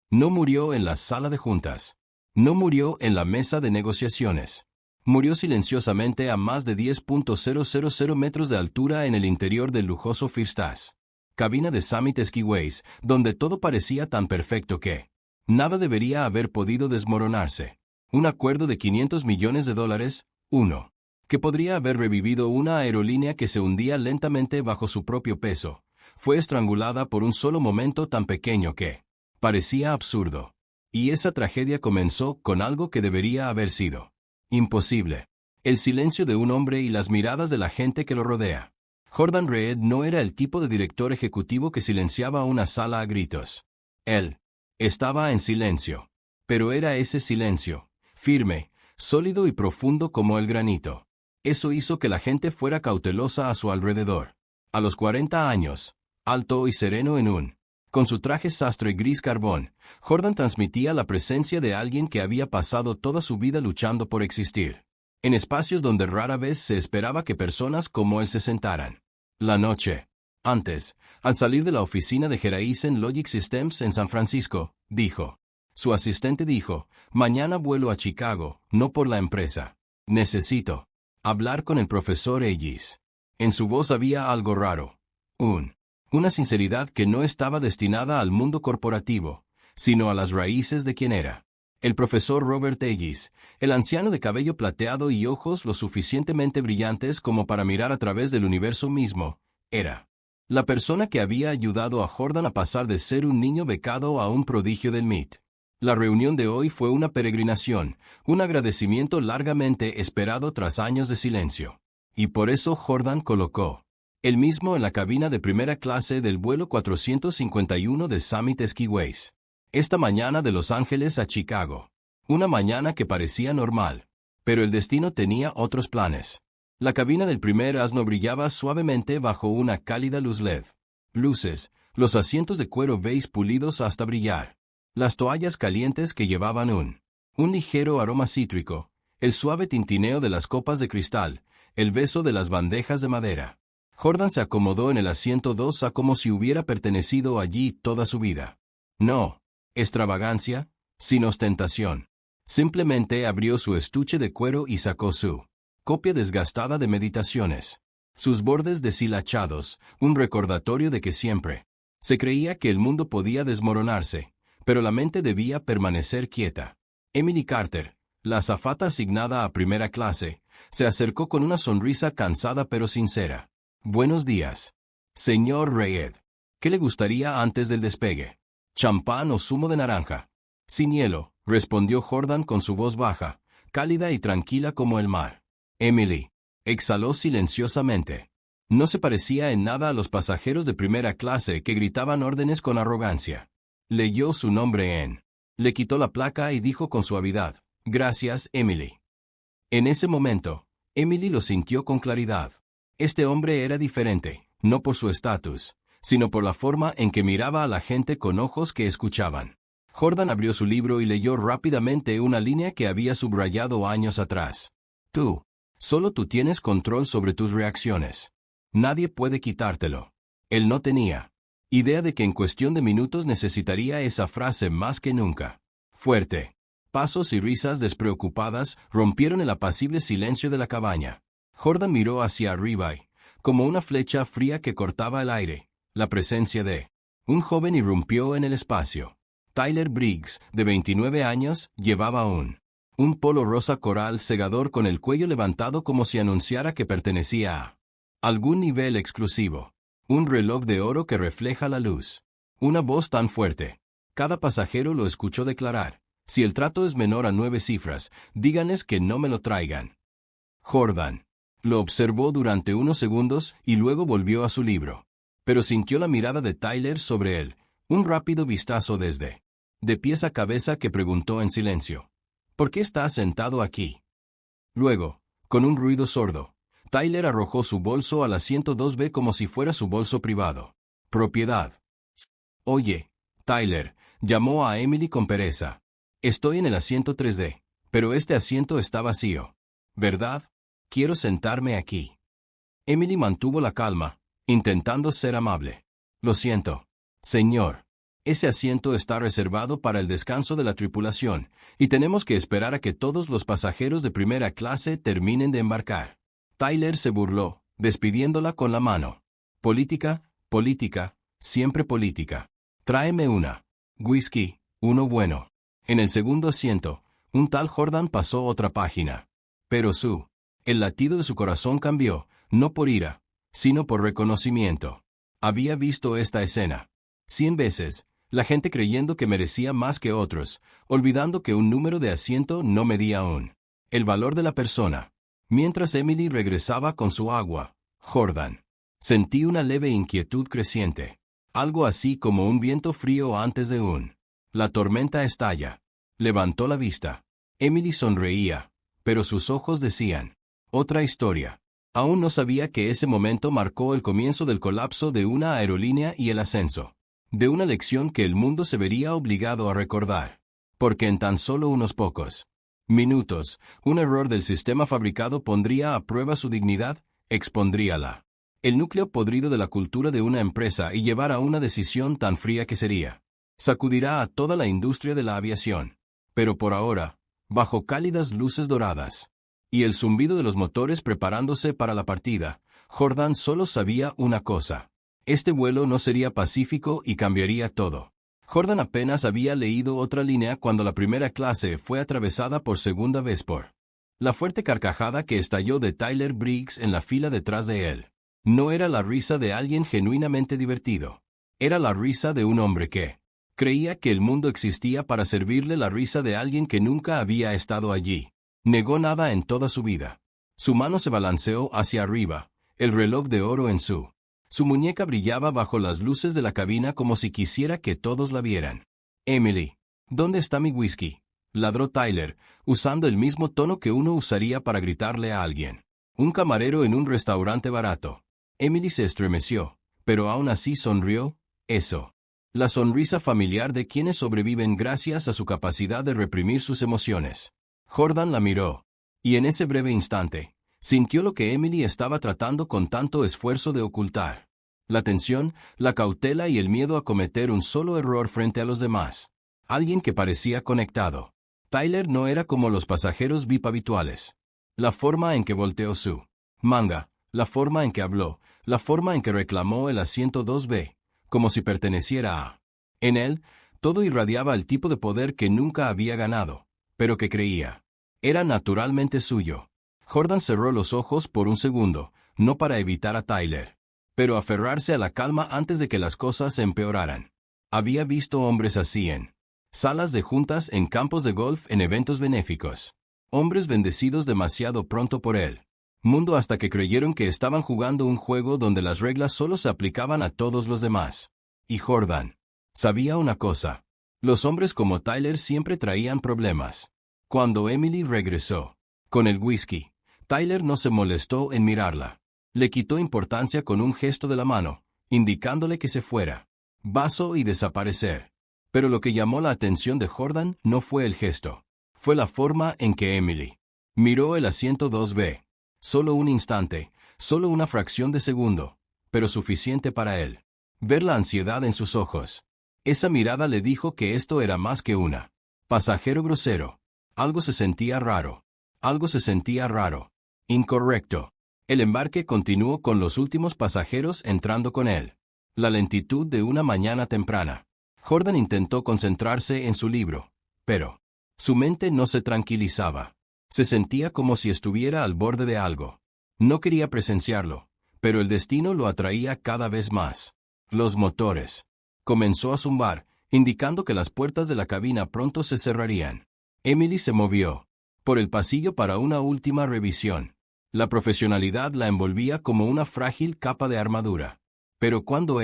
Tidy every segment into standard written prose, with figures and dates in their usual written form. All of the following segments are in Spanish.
No murió en la sala de juntas. No murió en la mesa de negociaciones. Murió silenciosamente a más de 10.000 metros de altura en el interior del lujoso First Class. Cabina de Summit Skiways, donde todo parecía tan perfecto que nada debería haber podido desmoronarse. Un acuerdo de $500 millones, uno, que podría haber revivido una aerolínea que se hundía lentamente bajo su propio peso, fue estrangulada por un solo momento tan pequeño que parecía absurdo. Y esa tragedia comenzó con algo que debería haber sido imposible. El silencio de un hombre y las miradas de la gente que lo rodea. Jordan Reed no era el tipo de director ejecutivo que silenciaba una sala a gritos. Él estaba en silencio. Pero era ese silencio, firme, sólido y profundo como el granito. Eso hizo que la gente fuera cautelosa a su alrededor. A los 40 años, alto y sereno con su traje sastre gris carbón, Jordan transmitía la presencia de alguien que había pasado toda su vida luchando por existir. En espacios donde rara vez se esperaba que personas como él se sentaran. La noche antes, al salir de la oficina de Horizon Logic Systems en San Francisco, dijo. Su asistente dijo, mañana vuelo a Chicago, no por la empresa. Necesito hablar con el profesor Ellis. En su voz había algo raro. Una sinceridad que no estaba destinada al mundo corporativo, sino a las raíces de quien era. El profesor Robert Ellis, el anciano de cabello plateado y ojos lo suficientemente brillantes como para mirar a través del universo mismo, era la persona que había ayudado a Jordan a pasar de ser un niño becado a un prodigio del MIT. La reunión de hoy fue una peregrinación, un agradecimiento largamente esperado tras años de silencio. Y por eso Jordan colocó él mismo en la cabina de primera clase del vuelo 451 de Summit Skiways. Esta mañana de Los Ángeles a Chicago. Una mañana que parecía normal. Pero el destino tenía otros planes. La cabina del primer asno brillaba suavemente bajo una cálida luz LED. Luces, los asientos de cuero beige pulidos hasta brillar. Las toallas calientes que llevaban un ligero aroma cítrico, el suave tintineo de las copas de cristal, el beso de las bandejas de madera. Jordan se acomodó en el asiento 2 como si hubiera pertenecido allí toda su vida. No extravagancia, sin ostentación. Simplemente abrió su estuche de cuero y sacó su copia desgastada de Meditaciones. Sus bordes deshilachados, un recordatorio de que siempre se creía que el mundo podía desmoronarse, pero la mente debía permanecer quieta. Emily Carter, la azafata asignada a primera clase, se acercó con una sonrisa cansada pero sincera. Buenos días, señor Reed. ¿Qué le gustaría antes del despegue? ¿Champán o zumo de naranja? Sin hielo, respondió Jordan con su voz baja, cálida y tranquila como el mar. Emily exhaló silenciosamente. No se parecía en nada a los pasajeros de primera clase que gritaban órdenes con arrogancia. Leyó su nombre le quitó la placa y dijo con suavidad, gracias, Emily. En ese momento, Emily lo sintió con claridad. Este hombre era diferente, no por su estatus, sino por la forma en que miraba a la gente con ojos que escuchaban. Jordan abrió su libro y leyó rápidamente una línea que había subrayado años atrás. Solo tú tienes control sobre tus reacciones. Nadie puede quitártelo. Él no tenía idea de que en cuestión de minutos necesitaría esa frase más que nunca. Fuerte. Pasos y risas despreocupadas rompieron el apacible silencio de la cabaña. Jordan miró hacia arriba y, como una flecha fría que cortaba el aire, la presencia de un joven irrumpió en el espacio. Tyler Briggs, de 29 años, llevaba un polo rosa coral segador con el cuello levantado como si anunciara que pertenecía a algún nivel exclusivo. Un reloj de oro que refleja la luz. Una voz tan fuerte. Cada pasajero lo escuchó declarar, si el trato es menor a 9 cifras, díganles que no me lo traigan. Jordan lo observó durante unos segundos y luego volvió a su libro. Pero sintió la mirada de Tyler sobre él, un rápido vistazo desde de pies a cabeza que preguntó en silencio. ¿Por qué estás sentado aquí? Luego, con un ruido sordo, Tyler arrojó su bolso al asiento 2B como si fuera su bolso privado. Propiedad. Oye, Tyler, llamó a Emily con pereza. Estoy en el asiento 3D, pero este asiento está vacío. ¿Verdad? Quiero sentarme aquí. Emily mantuvo la calma, intentando ser amable. Lo siento, señor. Ese asiento está reservado para el descanso de la tripulación, y tenemos que esperar a que todos los pasajeros de primera clase terminen de embarcar. Tyler se burló, despidiéndola con la mano. Política, política, siempre política. Tráeme una. Whisky, uno bueno. En el segundo asiento, un tal Jordan pasó otra página. Pero el latido de su corazón cambió, no por ira, sino por reconocimiento. Había visto esta escena 100 veces, la gente creyendo que merecía más que otros, olvidando que un número de asiento no medía aún el valor de la persona. Mientras Emily regresaba con su agua, Jordan. Sentí una leve inquietud creciente. Algo así como un viento frío antes de la tormenta estalla. Levantó la vista. Emily sonreía, pero sus ojos decían, otra historia. Aún no sabía que ese momento marcó el comienzo del colapso de una aerolínea y el ascenso de una lección que el mundo se vería obligado a recordar. Porque en tan solo unos pocos minutos, un error del sistema fabricado pondría a prueba su dignidad, expondríala. El núcleo podrido de la cultura de una empresa y llevar a una decisión tan fría que sería. Sacudirá a toda la industria de la aviación. Pero por ahora, bajo cálidas luces doradas y el zumbido de los motores preparándose para la partida, Jordan solo sabía una cosa. Este vuelo no sería pacífico y cambiaría todo. Jordan apenas había leído otra línea cuando la primera clase fue atravesada por segunda vez por la fuerte carcajada que estalló de Tyler Briggs en la fila detrás de él. No era la risa de alguien genuinamente divertido. Era la risa de un hombre que creía que el mundo existía para servirle la risa de alguien que nunca había estado allí. Negó nada en toda su vida. Su mano se balanceó hacia arriba, el reloj de oro en su muñeca brillaba bajo las luces de la cabina como si quisiera que todos la vieran. Emily, ¿dónde está mi whisky?, ladró Tyler, usando el mismo tono que uno usaría para gritarle a alguien. Un camarero en un restaurante barato. Emily se estremeció, pero aún así sonrió. Eso. La sonrisa familiar de quienes sobreviven gracias a su capacidad de reprimir sus emociones. Jordan la miró. Y en ese breve instante, sintió lo que Emily estaba tratando con tanto esfuerzo de ocultar. La tensión, la cautela y el miedo a cometer un solo error frente a los demás. Alguien que parecía conectado. Tyler no era como los pasajeros VIP habituales. La forma en que volteó su manga, la forma en que habló, la forma en que reclamó el asiento 2B, como si perteneciera a. En él, todo irradiaba el tipo de poder que nunca había ganado, pero que creía. Era naturalmente suyo. Jordan cerró los ojos por un segundo, no para evitar a Tyler, pero aferrarse a la calma antes de que las cosas se empeoraran. Había visto hombres así en salas de juntas, en campos de golf, en eventos benéficos. Hombres bendecidos demasiado pronto por él. Mundo hasta que creyeron que estaban jugando un juego donde las reglas solo se aplicaban a todos los demás. Y Jordan sabía una cosa. Los hombres como Tyler siempre traían problemas. Cuando Emily regresó con el whisky, Tyler no se molestó en mirarla. Le quitó importancia con un gesto de la mano, indicándole que se fuera. Vaso y desaparecer. Pero lo que llamó la atención de Jordan no fue el gesto. Fue la forma en que Emily miró el asiento 2B. Solo un instante, solo una fracción de segundo, pero suficiente para él. Ver la ansiedad en sus ojos. Esa mirada le dijo que esto era más que una pasajero grosero. Algo se sentía raro. Algo se sentía raro. Incorrecto. El embarque continuó con los últimos pasajeros entrando con él. La lentitud de una mañana temprana. Jordan intentó concentrarse en su libro, pero su mente no se tranquilizaba. Se sentía como si estuviera al borde de algo. No quería presenciarlo, pero el destino lo atraía cada vez más. Los motores. Comenzó a zumbar, indicando que las puertas de la cabina pronto se cerrarían. Emily se movió por el pasillo para una última revisión. La profesionalidad la envolvía como una frágil capa de armadura. Pero cuando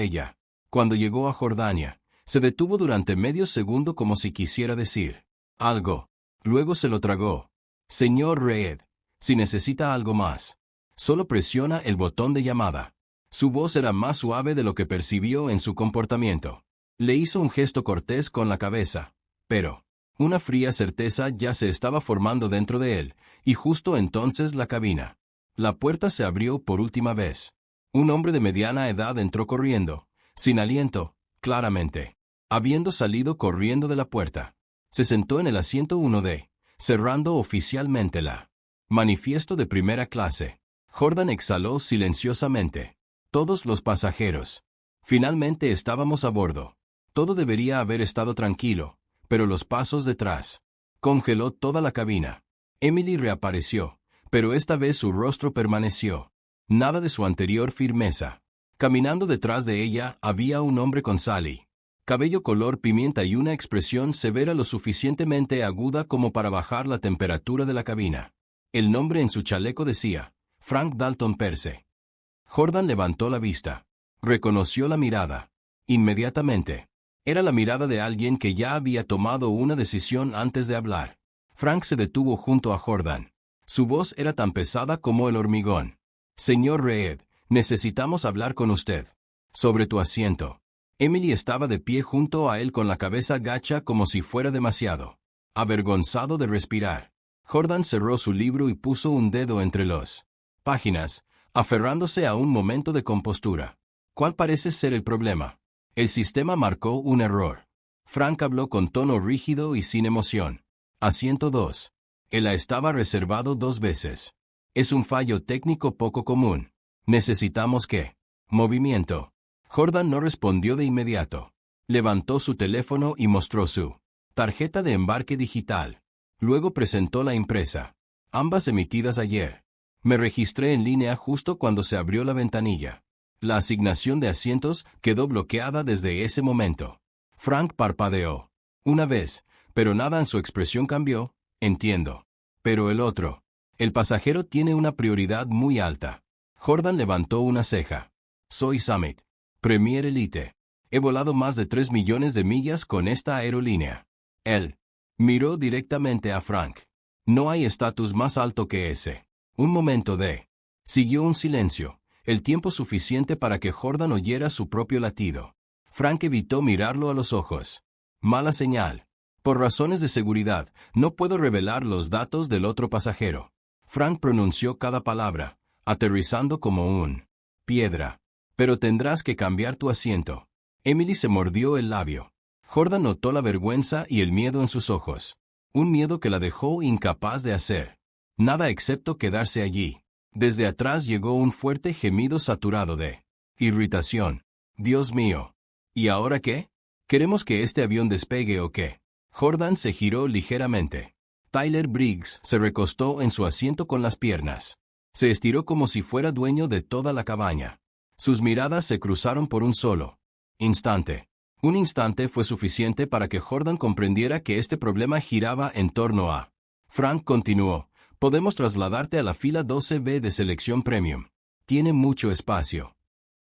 llegó a Jordania, se detuvo durante medio segundo como si quisiera decir algo. Luego se lo tragó. Señor Reed, si necesita algo más, solo presiona el botón de llamada. Su voz era más suave de lo que percibió en su comportamiento. Le hizo un gesto cortés con la cabeza, pero una fría certeza ya se estaba formando dentro de él, y justo entonces la cabina. La puerta se abrió por última vez. Un hombre de mediana edad entró corriendo, sin aliento, claramente. habiendo salido corriendo de la puerta. Se sentó en el asiento 1D, cerrando oficialmente la manifiesto de primera clase. Jordan exhaló silenciosamente. Todos los pasajeros. Finalmente estábamos a bordo. Todo debería haber estado tranquilo, pero los pasos detrás. Congeló toda la cabina. Emily reapareció, pero esta vez su rostro permaneció. Nada de su anterior firmeza. Caminando detrás de ella había un hombre con Sally. Cabello color pimienta y una expresión severa lo suficientemente aguda como para bajar la temperatura de la cabina. El nombre en su chaleco decía, Frank Dalton Perce. Jordan levantó la vista. Reconoció la mirada. Inmediatamente. Era la mirada de alguien que ya había tomado una decisión antes de hablar. Frank se detuvo junto a Jordan. Su voz era tan pesada como el hormigón. Señor Reed, necesitamos hablar con usted. Sobre tu asiento. Emily estaba de pie junto a él con la cabeza gacha como si fuera demasiado. Avergonzado de respirar. Jordan cerró su libro y puso un dedo entre las páginas, aferrándose a un momento de compostura. ¿Cuál parece ser el problema? El sistema marcó un error. Frank habló con tono rígido y sin emoción. Asiento 2. Él estaba reservado 2 veces. Es un fallo técnico poco común. Necesitamos que. Movimiento. Jordan no respondió de inmediato. Levantó su teléfono y mostró su tarjeta de embarque digital. Luego presentó la impresa. Ambas emitidas ayer. Me registré en línea justo cuando se abrió la ventanilla. La asignación de asientos quedó bloqueada desde ese momento. Frank parpadeó. Una vez, pero nada en su expresión cambió. Entiendo. Pero el otro. El pasajero tiene una prioridad muy alta. Jordan levantó una ceja. Soy Summit. Premier Elite. He volado más de 3 millones de millas con esta aerolínea. Él miró directamente a Frank. No hay estatus más alto que ese. Un momento de. Siguió un silencio, el tiempo suficiente para que Jordan oyera su propio latido. Frank evitó mirarlo a los ojos. Mala señal. Por razones de seguridad, no puedo revelar los datos del otro pasajero. Frank pronunció cada palabra, aterrizando como un piedra. Pero tendrás que cambiar tu asiento. Emily se mordió el labio. Jordan notó la vergüenza y el miedo en sus ojos. Un miedo que la dejó incapaz de hacer nada excepto quedarse allí. Desde atrás llegó un fuerte gemido saturado de irritación. Dios mío. ¿Y ahora qué? ¿Queremos que este avión despegue o qué? Jordan se giró ligeramente. Tyler Briggs se recostó en su asiento con las piernas. Se estiró como si fuera dueño de toda la cabaña. Sus miradas se cruzaron por un solo instante. Un instante fue suficiente para que Jordan comprendiera que este problema giraba en torno a. Frank continuó. Podemos trasladarte a la fila 12B de selección premium. Tiene mucho espacio.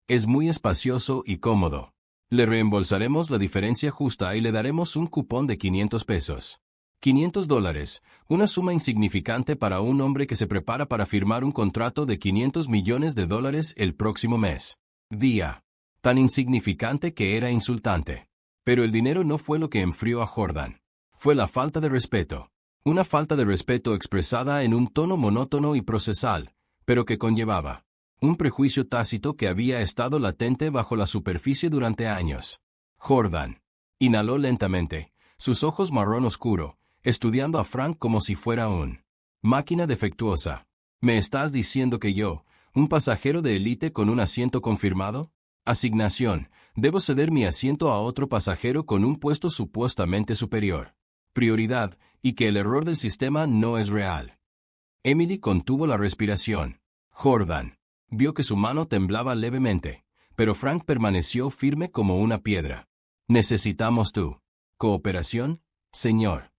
Es muy espacioso y cómodo. Le reembolsaremos la diferencia justa y le daremos un cupón de $500. $500, una suma insignificante para un hombre que se prepara para firmar un contrato de $500 millones el próximo mes. Día. Tan insignificante que era insultante. Pero el dinero no fue lo que enfrió a Jordan. Fue la falta de respeto. Una falta de respeto expresada en un tono monótono y procesal, pero que conllevaba un prejuicio tácito que había estado latente bajo la superficie durante años. Jordan inhaló lentamente, sus ojos marrón oscuro, estudiando a Frank como si fuera un máquina defectuosa. ¿Me estás diciendo que yo, un pasajero de élite con un asiento confirmado? Asignación, debo ceder mi asiento a otro pasajero con un puesto supuestamente superior. Prioridad, y que el error del sistema no es real. Emily contuvo la respiración. Jordan vio que su mano temblaba levemente, pero Frank permaneció firme como una piedra. ¿Necesitamos tu cooperación, señor?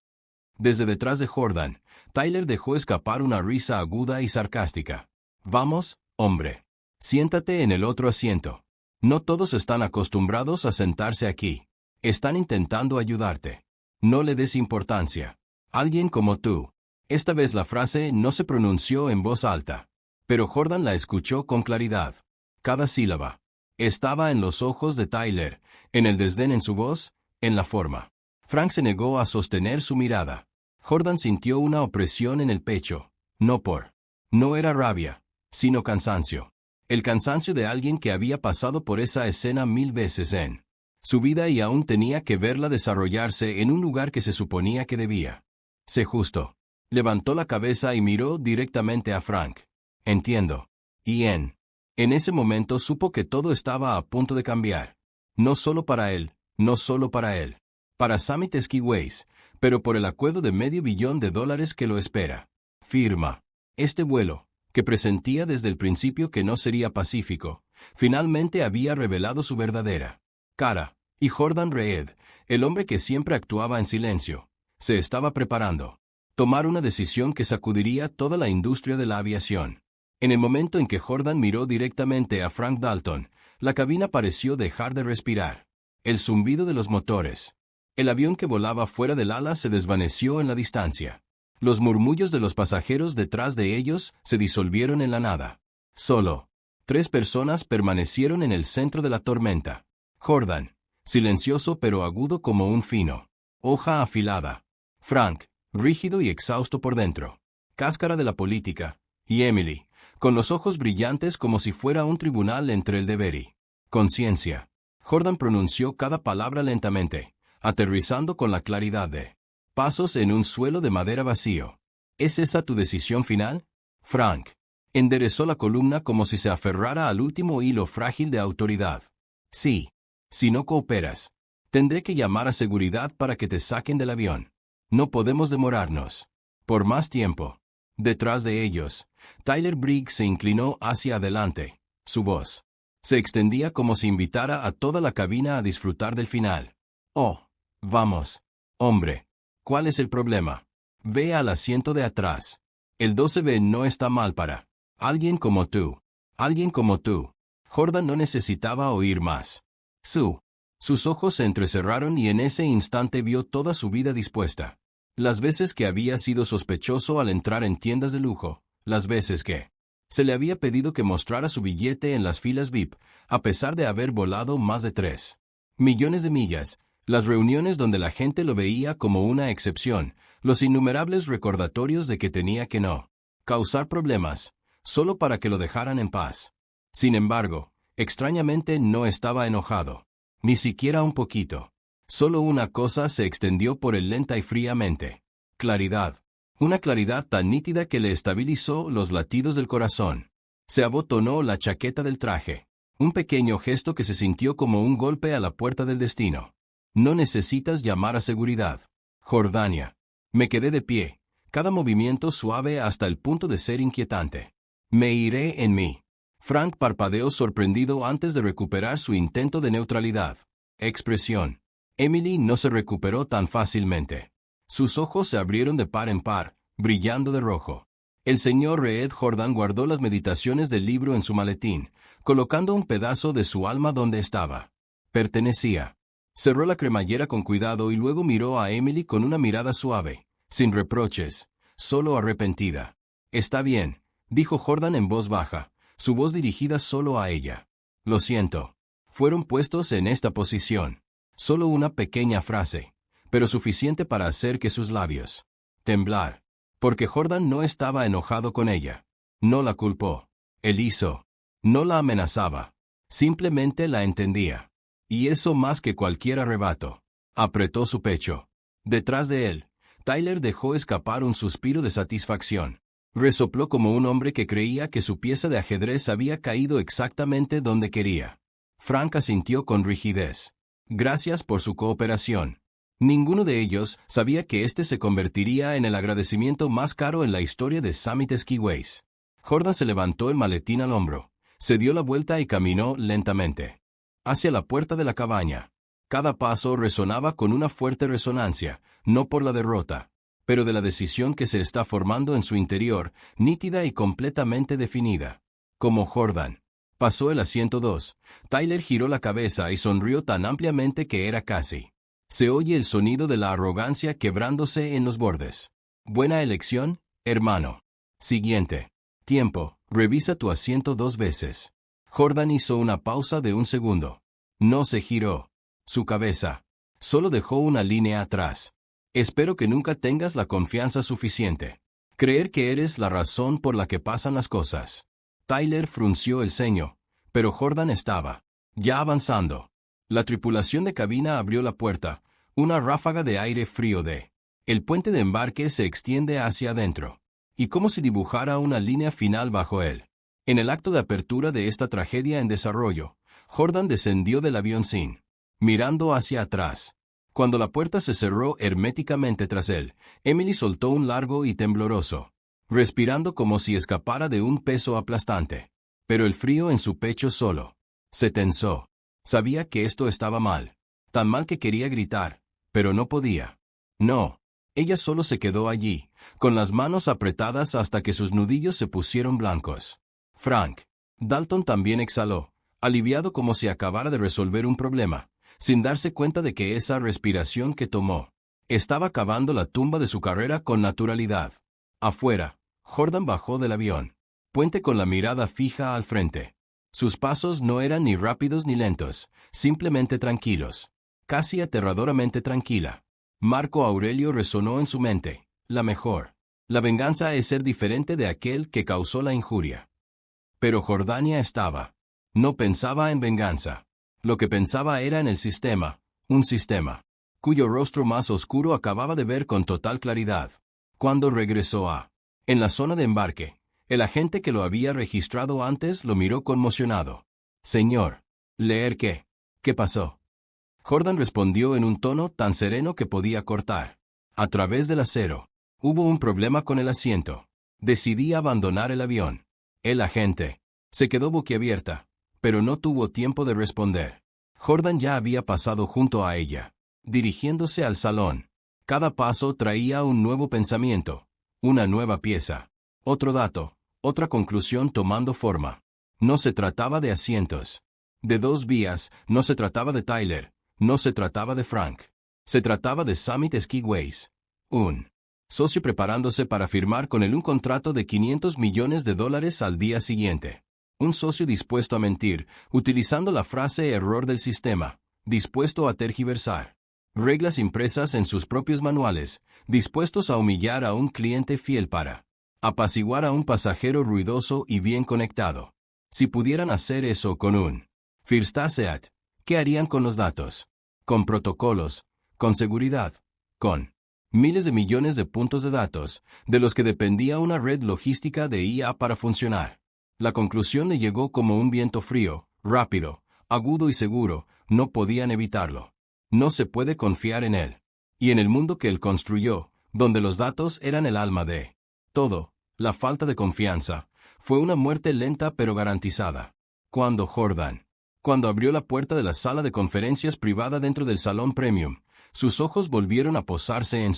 Desde detrás de Jordan, Tyler dejó escapar una risa aguda y sarcástica. Vamos, hombre. Siéntate en el otro asiento. No todos están acostumbrados a sentarse aquí. Están intentando ayudarte. No le des importancia. Alguien como tú. Esta vez la frase no se pronunció en voz alta, pero Jordan la escuchó con claridad. Cada sílaba. Estaba en los ojos de Tyler, en el desdén en su voz, en la forma. Frank se negó a sostener su mirada. Jordan sintió una opresión en el pecho. No era rabia, sino cansancio. El cansancio de alguien que había pasado por esa escena 1000 veces en su vida y aún tenía que verla desarrollarse en un lugar que se suponía que debía. Sé justo. Levantó la cabeza y miró directamente a Frank. Entiendo. En ese momento supo que todo estaba a punto de cambiar. No solo para él, no solo para él. Para Summit Skiways, pero por el acuerdo de $500 millones que lo espera. Firma. Este vuelo, que presentía desde el principio que no sería pacífico, finalmente había revelado su verdadera cara, y Jordan Reed, el hombre que siempre actuaba en silencio, se estaba preparando. Tomar una decisión que sacudiría toda la industria de la aviación. En el momento en que Jordan miró directamente a Frank Dalton, la cabina pareció dejar de respirar. El zumbido de los motores. El avión que volaba fuera del ala se desvaneció en la distancia. Los murmullos de los pasajeros detrás de ellos se disolvieron en la nada. Solo 3 personas permanecieron en el centro de la tormenta. Jordan, silencioso pero agudo como un fino hoja afilada. Frank, rígido y exhausto por dentro. Cáscara de la política. Y Emily, con los ojos brillantes como si fuera un tribunal entre el deber y conciencia. Jordan pronunció cada palabra lentamente, aterrizando con la claridad de pasos en un suelo de madera vacío. ¿Es esa tu decisión final? Frank enderezó la columna como si se aferrara al último hilo frágil de autoridad. Sí. Si no cooperas, tendré que llamar a seguridad para que te saquen del avión. No podemos demorarnos por más tiempo. Detrás de ellos, Tyler Briggs se inclinó hacia adelante. Su voz se extendía como si invitara a toda la cabina a disfrutar del final. Oh, vamos, hombre. ¿Cuál es el problema? Ve al asiento de atrás. El 12B no está mal para alguien como tú. Alguien como tú. Jordan no necesitaba oír más. Sus ojos se entrecerraron y en ese instante vio toda su vida dispuesta. Las veces que había sido sospechoso al entrar en tiendas de lujo, las veces que se le había pedido que mostrara su billete en las filas VIP, a pesar de haber volado más de 3 millones de millas, las reuniones donde la gente lo veía como una excepción, los innumerables recordatorios de que tenía que no causar problemas, solo para que lo dejaran en paz. Sin embargo, extrañamente no estaba enojado. Ni siquiera un poquito. Solo una cosa se extendió por él lenta y fríamente. Claridad. Una claridad tan nítida que le estabilizó los latidos del corazón. Se abotonó la chaqueta del traje. Un pequeño gesto que se sintió como un golpe a la puerta del destino. No necesitas llamar a seguridad. Jordania. Me quedé de pie, cada movimiento suave hasta el punto de ser inquietante. Me iré en mí. Frank parpadeó sorprendido antes de recuperar su intento de neutralidad. Expresión. Emily no se recuperó tan fácilmente. Sus ojos se abrieron de par en par, brillando de rojo. El señor Reed Jordan guardó las meditaciones del libro en su maletín, colocando un pedazo de su alma donde estaba. Pertenecía. Cerró la cremallera con cuidado y luego miró a Emily con una mirada suave, sin reproches, solo arrepentida. Está bien, dijo Jordan en voz baja, su voz dirigida solo a ella. Lo siento. Fueron puestos en esta posición. Solo una pequeña frase, pero suficiente para hacer que sus labios temblar. Porque Jordan no estaba enojado con ella. No la culpó. Él hizo. No la amenazaba. Simplemente la entendía. Y eso más que cualquier arrebato. Apretó su pecho. Detrás de él, Tyler dejó escapar un suspiro de satisfacción. Resopló como un hombre que creía que su pieza de ajedrez había caído exactamente donde quería. Frank asintió con rigidez. Gracias por su cooperación. Ninguno de ellos sabía que este se convertiría en el agradecimiento más caro en la historia de Summit Skiways. Jordan se levantó el maletín al hombro, se dio la vuelta y caminó lentamente hacia la puerta de la cabaña. Cada paso resonaba con una fuerte resonancia, no por la derrota, pero de la decisión que se está formando en su interior, nítida y completamente definida. Como Jordan pasó el asiento 2, Tyler giró la cabeza y sonrió tan ampliamente que era casi. Se oye el sonido de la arrogancia quebrándose en los bordes. Buena elección, hermano. Siguiente. Tiempo, revisa tu asiento 2 veces. Jordan hizo una pausa de un segundo. No se giró su cabeza. Solo dejó una línea atrás. Espero que nunca tengas la confianza suficiente. Creer que eres la razón por la que pasan las cosas. Tyler frunció el ceño, pero Jordan estaba ya avanzando. La tripulación de cabina abrió la puerta. Una ráfaga de aire frío de el puente de embarque se extiende hacia adentro, y como si dibujara una línea final bajo él. En el acto de apertura de esta tragedia en desarrollo, Jordan descendió del avión sin mirando hacia atrás. Cuando la puerta se cerró herméticamente tras él, Emily soltó un largo y tembloroso, respirando como si escapara de un peso aplastante. Pero el frío en su pecho solo se tensó. Sabía que esto estaba mal. Tan mal que quería gritar, pero no podía. No. Ella solo se quedó allí, con las manos apretadas hasta que sus nudillos se pusieron blancos. Frank Dalton también exhaló, aliviado como si acabara de resolver un problema, sin darse cuenta de que esa respiración que tomó estaba cavando la tumba de su carrera con naturalidad. Afuera, Jordan bajó del avión, puente con la mirada fija al frente. Sus pasos no eran ni rápidos ni lentos, simplemente tranquilos, casi aterradoramente tranquila. Marco Aurelio resonó en su mente: la mejor. La venganza es ser diferente de aquel que causó la injuria. Pero Jordania no pensaba en venganza. Lo que pensaba era en el sistema, un sistema cuyo rostro más oscuro acababa de ver con total claridad. Cuando regresó en la zona de embarque, el agente que lo había registrado antes lo miró conmocionado. Señor, ¿leer qué? ¿Qué pasó? Jordan respondió en un tono tan sereno que podía cortar a través del acero. Hubo un problema con el asiento. Decidí abandonar el avión. El agente se quedó boquiabierta, pero no tuvo tiempo de responder. Jordan ya había pasado junto a ella, dirigiéndose al salón. Cada paso traía un nuevo pensamiento, una nueva pieza, otro dato, otra conclusión tomando forma. No se trataba de asientos, de dos vías, no se trataba de Tyler, no se trataba de Frank. Se trataba de Summit Skiways, un socio preparándose para firmar con él un contrato de $500 millones al día siguiente. Un socio dispuesto a mentir, utilizando la frase error del sistema, dispuesto a tergiversar reglas impresas en sus propios manuales, dispuestos a humillar a un cliente fiel para apaciguar a un pasajero ruidoso y bien conectado. Si pudieran hacer eso con un First Asset, ¿qué harían con los datos? Con protocolos, con seguridad, con miles de millones de puntos de datos, de los que dependía una red logística de IA para funcionar. La conclusión le llegó como un viento frío, rápido, agudo y seguro: no podían evitarlo. No se puede confiar en él. Y en el mundo que él construyó, donde los datos eran el alma de todo, la falta de confianza fue una muerte lenta pero garantizada. Cuando abrió la puerta de la sala de conferencias privada dentro del salón premium, sus ojos volvieron a posarse en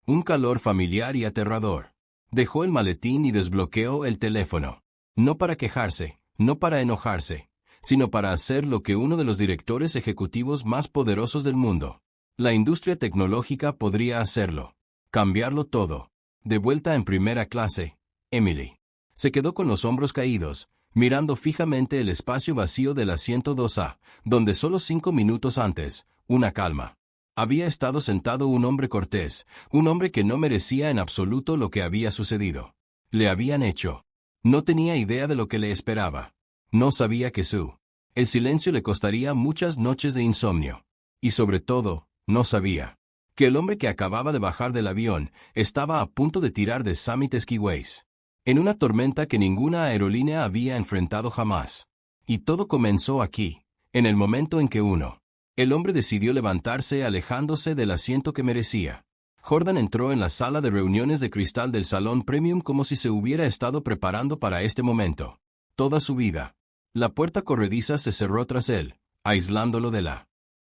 un calor familiar y aterrador. Dejó el maletín y desbloqueó el teléfono. No para quejarse, no para enojarse, sino para hacer lo que uno de los directores ejecutivos más poderosos del mundo, la industria tecnológica, podría hacerlo: cambiarlo todo. De vuelta en primera clase, Emily se quedó con los hombros caídos, mirando fijamente el espacio vacío del asiento 2A, donde solo 5 minutos antes, una calma, había estado sentado un hombre cortés, un hombre que no merecía en absoluto lo que había sucedido. Le habían hecho. No tenía idea de lo que le esperaba. No sabía que el silencio le costaría muchas noches de insomnio. Y sobre todo, no sabía que el hombre que acababa de bajar del avión estaba a punto de tirar de Summit Skiways, en una tormenta que ninguna aerolínea había enfrentado jamás. Y todo comenzó aquí, en el momento en que el hombre decidió levantarse, alejándose del asiento que merecía. Jordan entró en la sala de reuniones de cristal del salón premium como si se hubiera estado preparando para este momento toda su vida. La puerta corrediza se cerró tras él, aislándolo de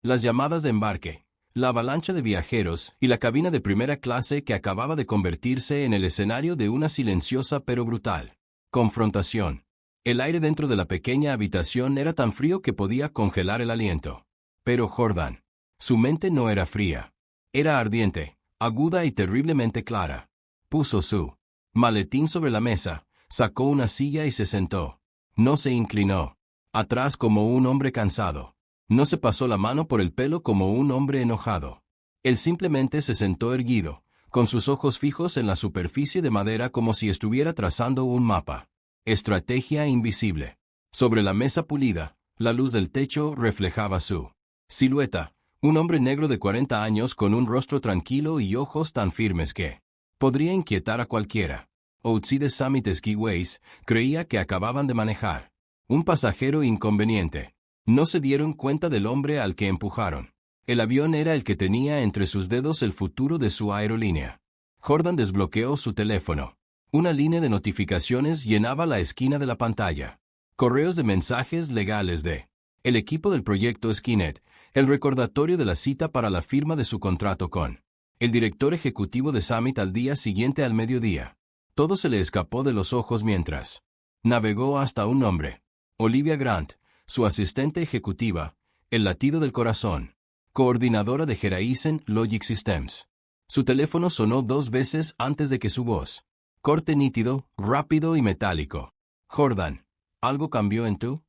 las llamadas de embarque, la avalancha de viajeros y la cabina de primera clase que acababa de convertirse en el escenario de una silenciosa pero brutal confrontación. El aire dentro de la pequeña habitación era tan frío que podía congelar el aliento. Pero Jordan, su mente no era fría. Era ardiente, aguda y terriblemente clara. Puso su maletín sobre la mesa, sacó una silla y se sentó. No se inclinó atrás como un hombre cansado. No se pasó la mano por el pelo como un hombre enojado. Él simplemente se sentó erguido, con sus ojos fijos en la superficie de madera como si estuviera trazando un mapa. Estrategia invisible. Sobre la mesa pulida, la luz del techo reflejaba su Silueta, un hombre negro de 40 años con un rostro tranquilo y ojos tan firmes que podría inquietar a cualquiera. Outside Summit Skiways creía que acababan de manejar un pasajero inconveniente. No se dieron cuenta del hombre al que empujaron. El avión era el que tenía entre sus dedos el futuro de su aerolínea. Jordan desbloqueó su teléfono. Una línea de notificaciones llenaba la esquina de la pantalla. Correos de mensajes legales de el equipo del proyecto Skynet, el recordatorio de la cita para la firma de su contrato con el director ejecutivo de Summit al día siguiente al mediodía. Todo se le escapó de los ojos mientras navegó hasta un nombre. Olivia Grant, su asistente ejecutiva, el latido del corazón, coordinadora de Horizon Logic Systems. Su teléfono sonó 2 veces antes de que su voz. Corte nítido, rápido y metálico. Jordan, ¿algo cambió en tu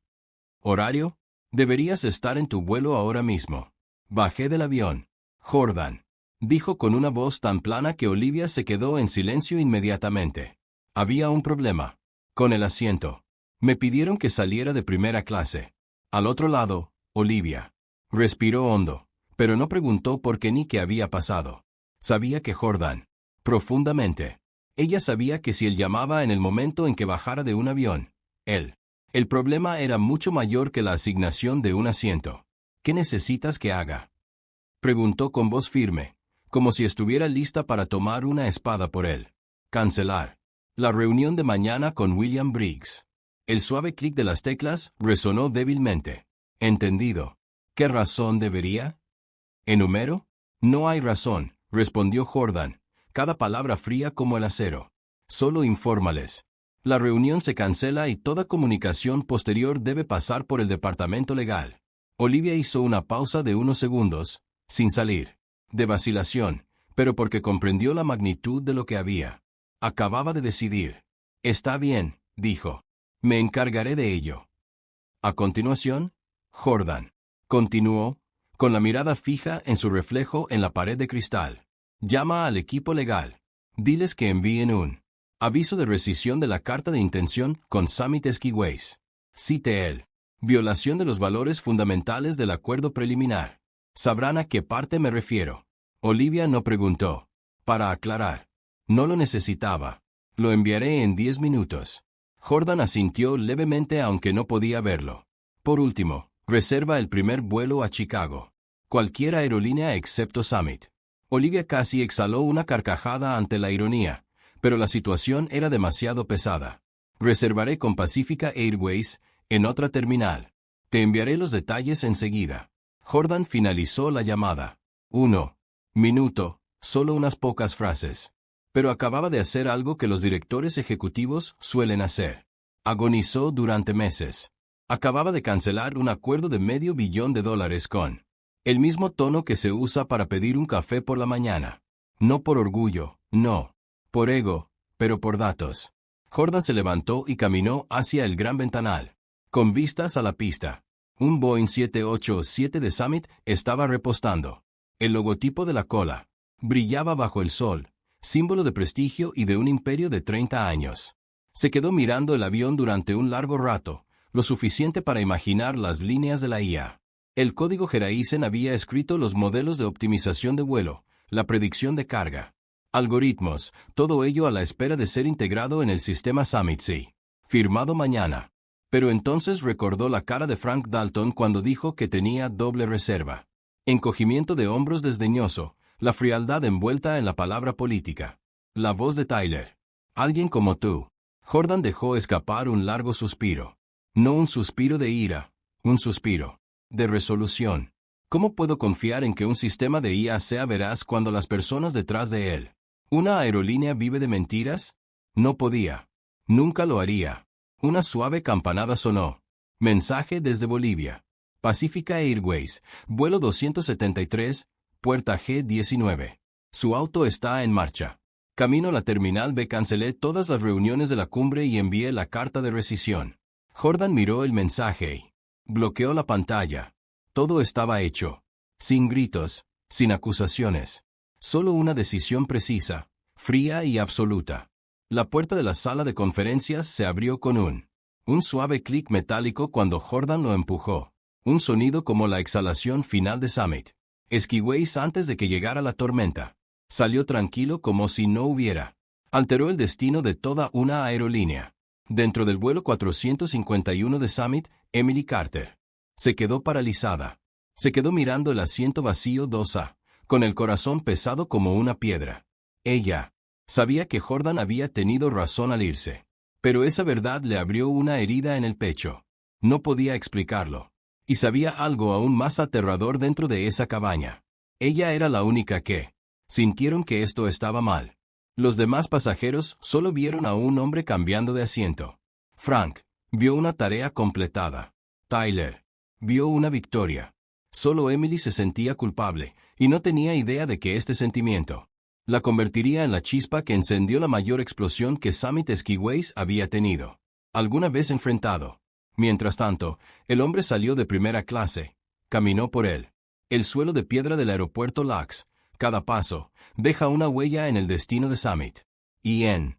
horario? Deberías estar en tu vuelo ahora mismo. Bajé del avión. Jordan, dijo con una voz tan plana que Olivia se quedó en silencio inmediatamente. Había un problema con el asiento. Me pidieron que saliera de primera clase. Al otro lado, Olivia respiró hondo, pero no preguntó por qué ni qué había pasado. Sabía que Jordan, profundamente, ella sabía que si él llamaba en el momento en que bajara de un avión, el problema era mucho mayor que la asignación de un asiento. ¿Qué necesitas que haga?, preguntó con voz firme, como si estuviera lista para tomar una espada por él. Cancelar la reunión de mañana con William Briggs. El suave clic de las teclas resonó débilmente. Entendido. ¿Qué razón debería? ¿Enumero? No hay razón, respondió Jordan, cada palabra fría como el acero. Solo infórmales. La reunión se cancela y toda comunicación posterior debe pasar por el departamento legal. Olivia hizo una pausa de unos segundos, sin salir de vacilación, pero porque comprendió la magnitud de lo que había. Acababa de decidir. Está bien, dijo. Me encargaré de ello. A continuación, Jordan continuó, con la mirada fija en su reflejo en la pared de cristal. Llama al equipo legal. Diles que envíen un aviso de rescisión de la carta de intención con Summit Skiways. Cite él. Violación de los valores fundamentales del acuerdo preliminar. Sabrán a qué parte me refiero. Olivia no preguntó. Para aclarar. No lo necesitaba. Lo enviaré en 10 minutos. Jordan asintió levemente aunque no podía verlo. Por último, reserva el primer vuelo a Chicago. Cualquier aerolínea excepto Summit. Olivia casi exhaló una carcajada ante la ironía, pero la situación era demasiado pesada. Reservaré con Pacifica Airways, en otra terminal. Te enviaré los detalles enseguida. Jordan finalizó la llamada. 1 minuto, solo unas pocas frases. Pero acababa de hacer algo que los directores ejecutivos suelen hacer. Agonizó durante meses. Acababa de cancelar un acuerdo de $500 millones con el mismo tono que se usa para pedir un café por la mañana. No por orgullo, no. Por ego, pero por datos. Jordan se levantó y caminó hacia el gran ventanal, con vistas a la pista. Un Boeing 787 de Summit estaba repostando. El logotipo de la cola brillaba bajo el sol, símbolo de prestigio y de un imperio de 30 años. Se quedó mirando el avión durante un largo rato, lo suficiente para imaginar las líneas de la IA. El código Horizon había escrito los modelos de optimización de vuelo, la predicción de carga, algoritmos, todo ello a la espera de ser integrado en el sistema Summit. Sí. Firmado mañana. Pero entonces recordó la cara de Frank Dalton cuando dijo que tenía doble reserva. Encogimiento de hombros desdeñoso, la frialdad envuelta en la palabra política. La voz de Tyler. Alguien como tú. Jordan dejó escapar un largo suspiro. No un suspiro de ira, un suspiro de resolución. ¿Cómo puedo confiar en que un sistema de IA sea veraz cuando las personas detrás de él? ¿Una aerolínea vive de mentiras? No podía. Nunca lo haría. Una suave campanada sonó. Mensaje desde Bolivia. Pacifica Airways, vuelo 273, puerta G19. Su auto está en marcha. Camino a la terminal B. Cancelé todas las reuniones de la cumbre y envié la carta de rescisión. Jordan miró el mensaje y bloqueó la pantalla. Todo estaba hecho. Sin gritos, sin acusaciones. Solo una decisión precisa, fría y absoluta. La puerta de la sala de conferencias se abrió con un suave clic metálico cuando Jordan lo empujó. Un sonido como la exhalación final de Summit. Esquiways antes de que llegara la tormenta. Salió tranquilo como si no hubiera. Alteró el destino de toda una aerolínea. Dentro del vuelo 451 de Summit, Emily Carter se quedó paralizada. Se quedó mirando el asiento vacío 2A, con el corazón pesado como una piedra. Ella sabía que Jordan había tenido razón al irse. Pero esa verdad le abrió una herida en el pecho. No podía explicarlo. Y sabía algo aún más aterrador dentro de esa cabaña. Ella era la única que sintieron que esto estaba mal. Los demás pasajeros solo vieron a un hombre cambiando de asiento. Frank vio una tarea completada. Tyler vio una victoria. Solo Emily se sentía culpable, y no tenía idea de que este sentimiento la convertiría en la chispa que encendió la mayor explosión que Summit Skiways había tenido alguna vez enfrentado. Mientras tanto, el hombre salió de primera clase. Caminó por él. El suelo de piedra del aeropuerto LAX. Cada paso deja una huella en el destino de Summit. Y en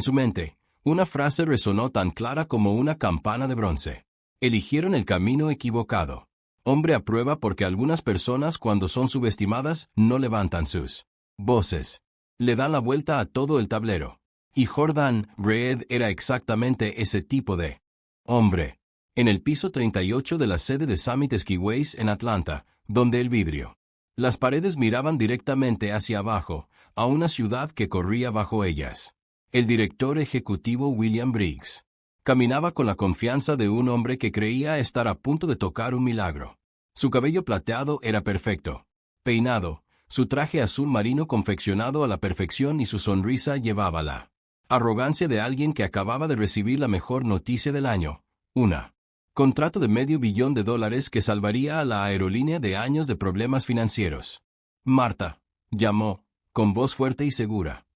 su mente, una frase resonó tan clara como una campana de bronce. Eligieron el camino equivocado. Hombre a prueba porque algunas personas cuando son subestimadas no levantan sus voces. Le dan la vuelta a todo el tablero. Y Jordan Reed era exactamente ese tipo de hombre. En el piso 38 de la sede de Summit Skiways en Atlanta, donde el vidrio. Las paredes miraban directamente hacia abajo, a una ciudad que corría bajo ellas. El director ejecutivo William Briggs caminaba con la confianza de un hombre que creía estar a punto de tocar un milagro. Su cabello plateado era perfecto, peinado, su traje azul marino confeccionado a la perfección y su sonrisa llevaba la arrogancia de alguien que acababa de recibir la mejor noticia del año, una contrato de $500 millones que salvaría a la aerolínea de años de problemas financieros. Marta llamó, con voz fuerte y segura.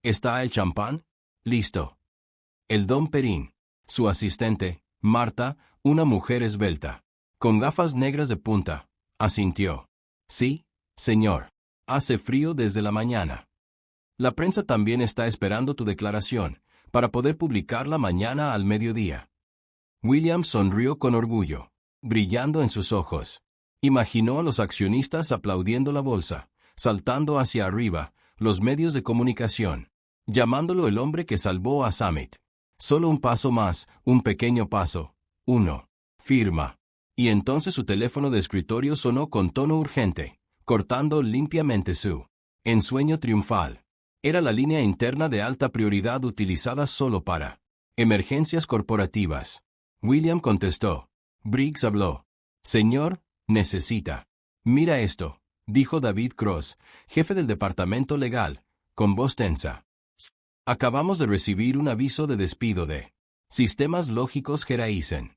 ¿Está el champán? Listo. El Don Perrín, su asistente, Marta, una mujer esbelta, con gafas negras de punta, asintió. Sí, señor. Hace frío desde la mañana. La prensa también está esperando tu declaración, para poder publicarla mañana al mediodía. William sonrió con orgullo, brillando en sus ojos. Imaginó a los accionistas aplaudiendo la bolsa, saltando hacia arriba, los medios de comunicación, llamándolo el hombre que salvó a Summit. Solo un paso más, un pequeño paso. 1. Firma. Y entonces su teléfono de escritorio sonó con tono urgente, cortando limpiamente su ensueño triunfal. Era la línea interna de alta prioridad utilizada solo para emergencias corporativas. William contestó. Briggs habló. Señor, necesita. Mira esto, dijo David Cross, jefe del departamento legal, con voz tensa. Acabamos de recibir un aviso de despido de Sistemas Lógicos Geraisen.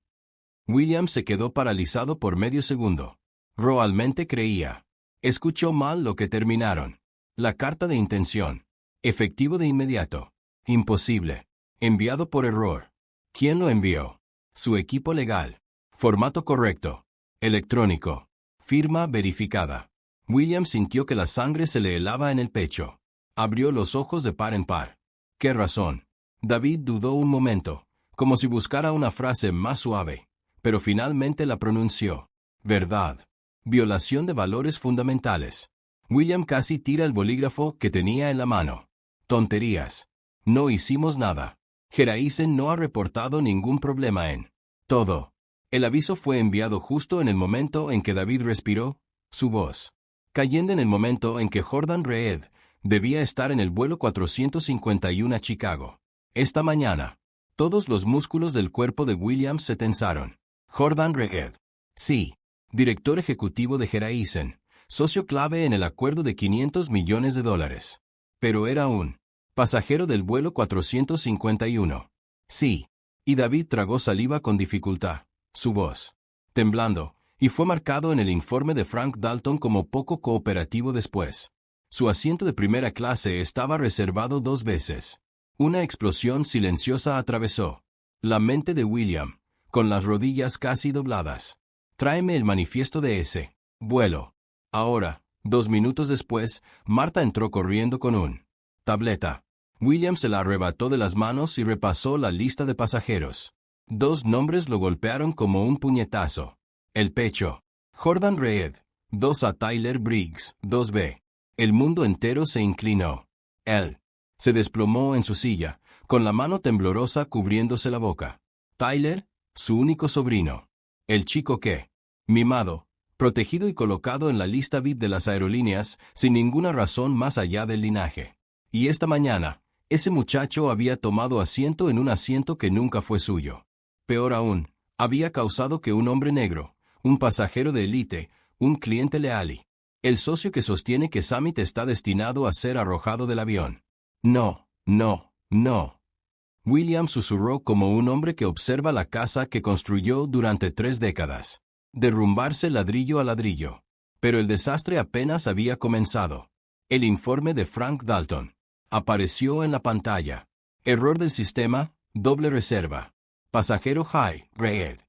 William se quedó paralizado por medio segundo. Realmente creía. Escuchó mal lo que terminaron. La carta de intención. Efectivo de inmediato. Imposible. Enviado por error. ¿Quién lo envió? Su equipo legal. Formato correcto. Electrónico. Firma verificada. William sintió que la sangre se le helaba en el pecho. Abrió los ojos de par en par. ¿Qué razón? David dudó un momento, como si buscara una frase más suave, pero finalmente la pronunció. Verdad. Violación de valores fundamentales. William casi tira el bolígrafo que tenía en la mano. Tonterías. No hicimos nada. Geraisen no ha reportado ningún problema en todo. El aviso fue enviado justo en el momento en que David respiró, su voz cayendo en el momento en que Jordan Reed debía estar en el vuelo 451 a Chicago. Esta mañana, todos los músculos del cuerpo de William se tensaron. Jordan Reed. Sí. Director ejecutivo de Geraisen, socio clave en el acuerdo de $500 millones. Pero era un pasajero del vuelo 451. Sí. Y David tragó saliva con dificultad, su voz temblando, y fue marcado en el informe de Frank Dalton como poco cooperativo después. Su asiento de primera clase estaba reservado 2 veces. Una explosión silenciosa atravesó la mente de William, con las rodillas casi dobladas. Tráeme el manifiesto de ese vuelo. Ahora, 2 minutos después, Marta entró corriendo con un tableta. William se la arrebató de las manos y repasó la lista de pasajeros. 2 nombres lo golpearon como un puñetazo. El pecho. Jordan Reed. 2 a Tyler Briggs. 2b. El mundo entero se inclinó. Él se desplomó en su silla, con la mano temblorosa cubriéndose la boca. Tyler, su único sobrino. El chico que, mimado, protegido y colocado en la lista VIP de las aerolíneas, sin ninguna razón más allá del linaje. Y esta mañana, ese muchacho había tomado asiento en un asiento que nunca fue suyo. Peor aún, había causado que un hombre negro, un pasajero de élite, un cliente leal, el socio que sostiene que Summit está destinado a ser arrojado del avión. No, no, no. William susurró como un hombre que observa la casa que construyó durante 3 décadas. Derrumbarse ladrillo a ladrillo. Pero el desastre apenas había comenzado. El informe de Frank Dalton apareció en la pantalla. Error del sistema, doble reserva. Pasajero High, Reed.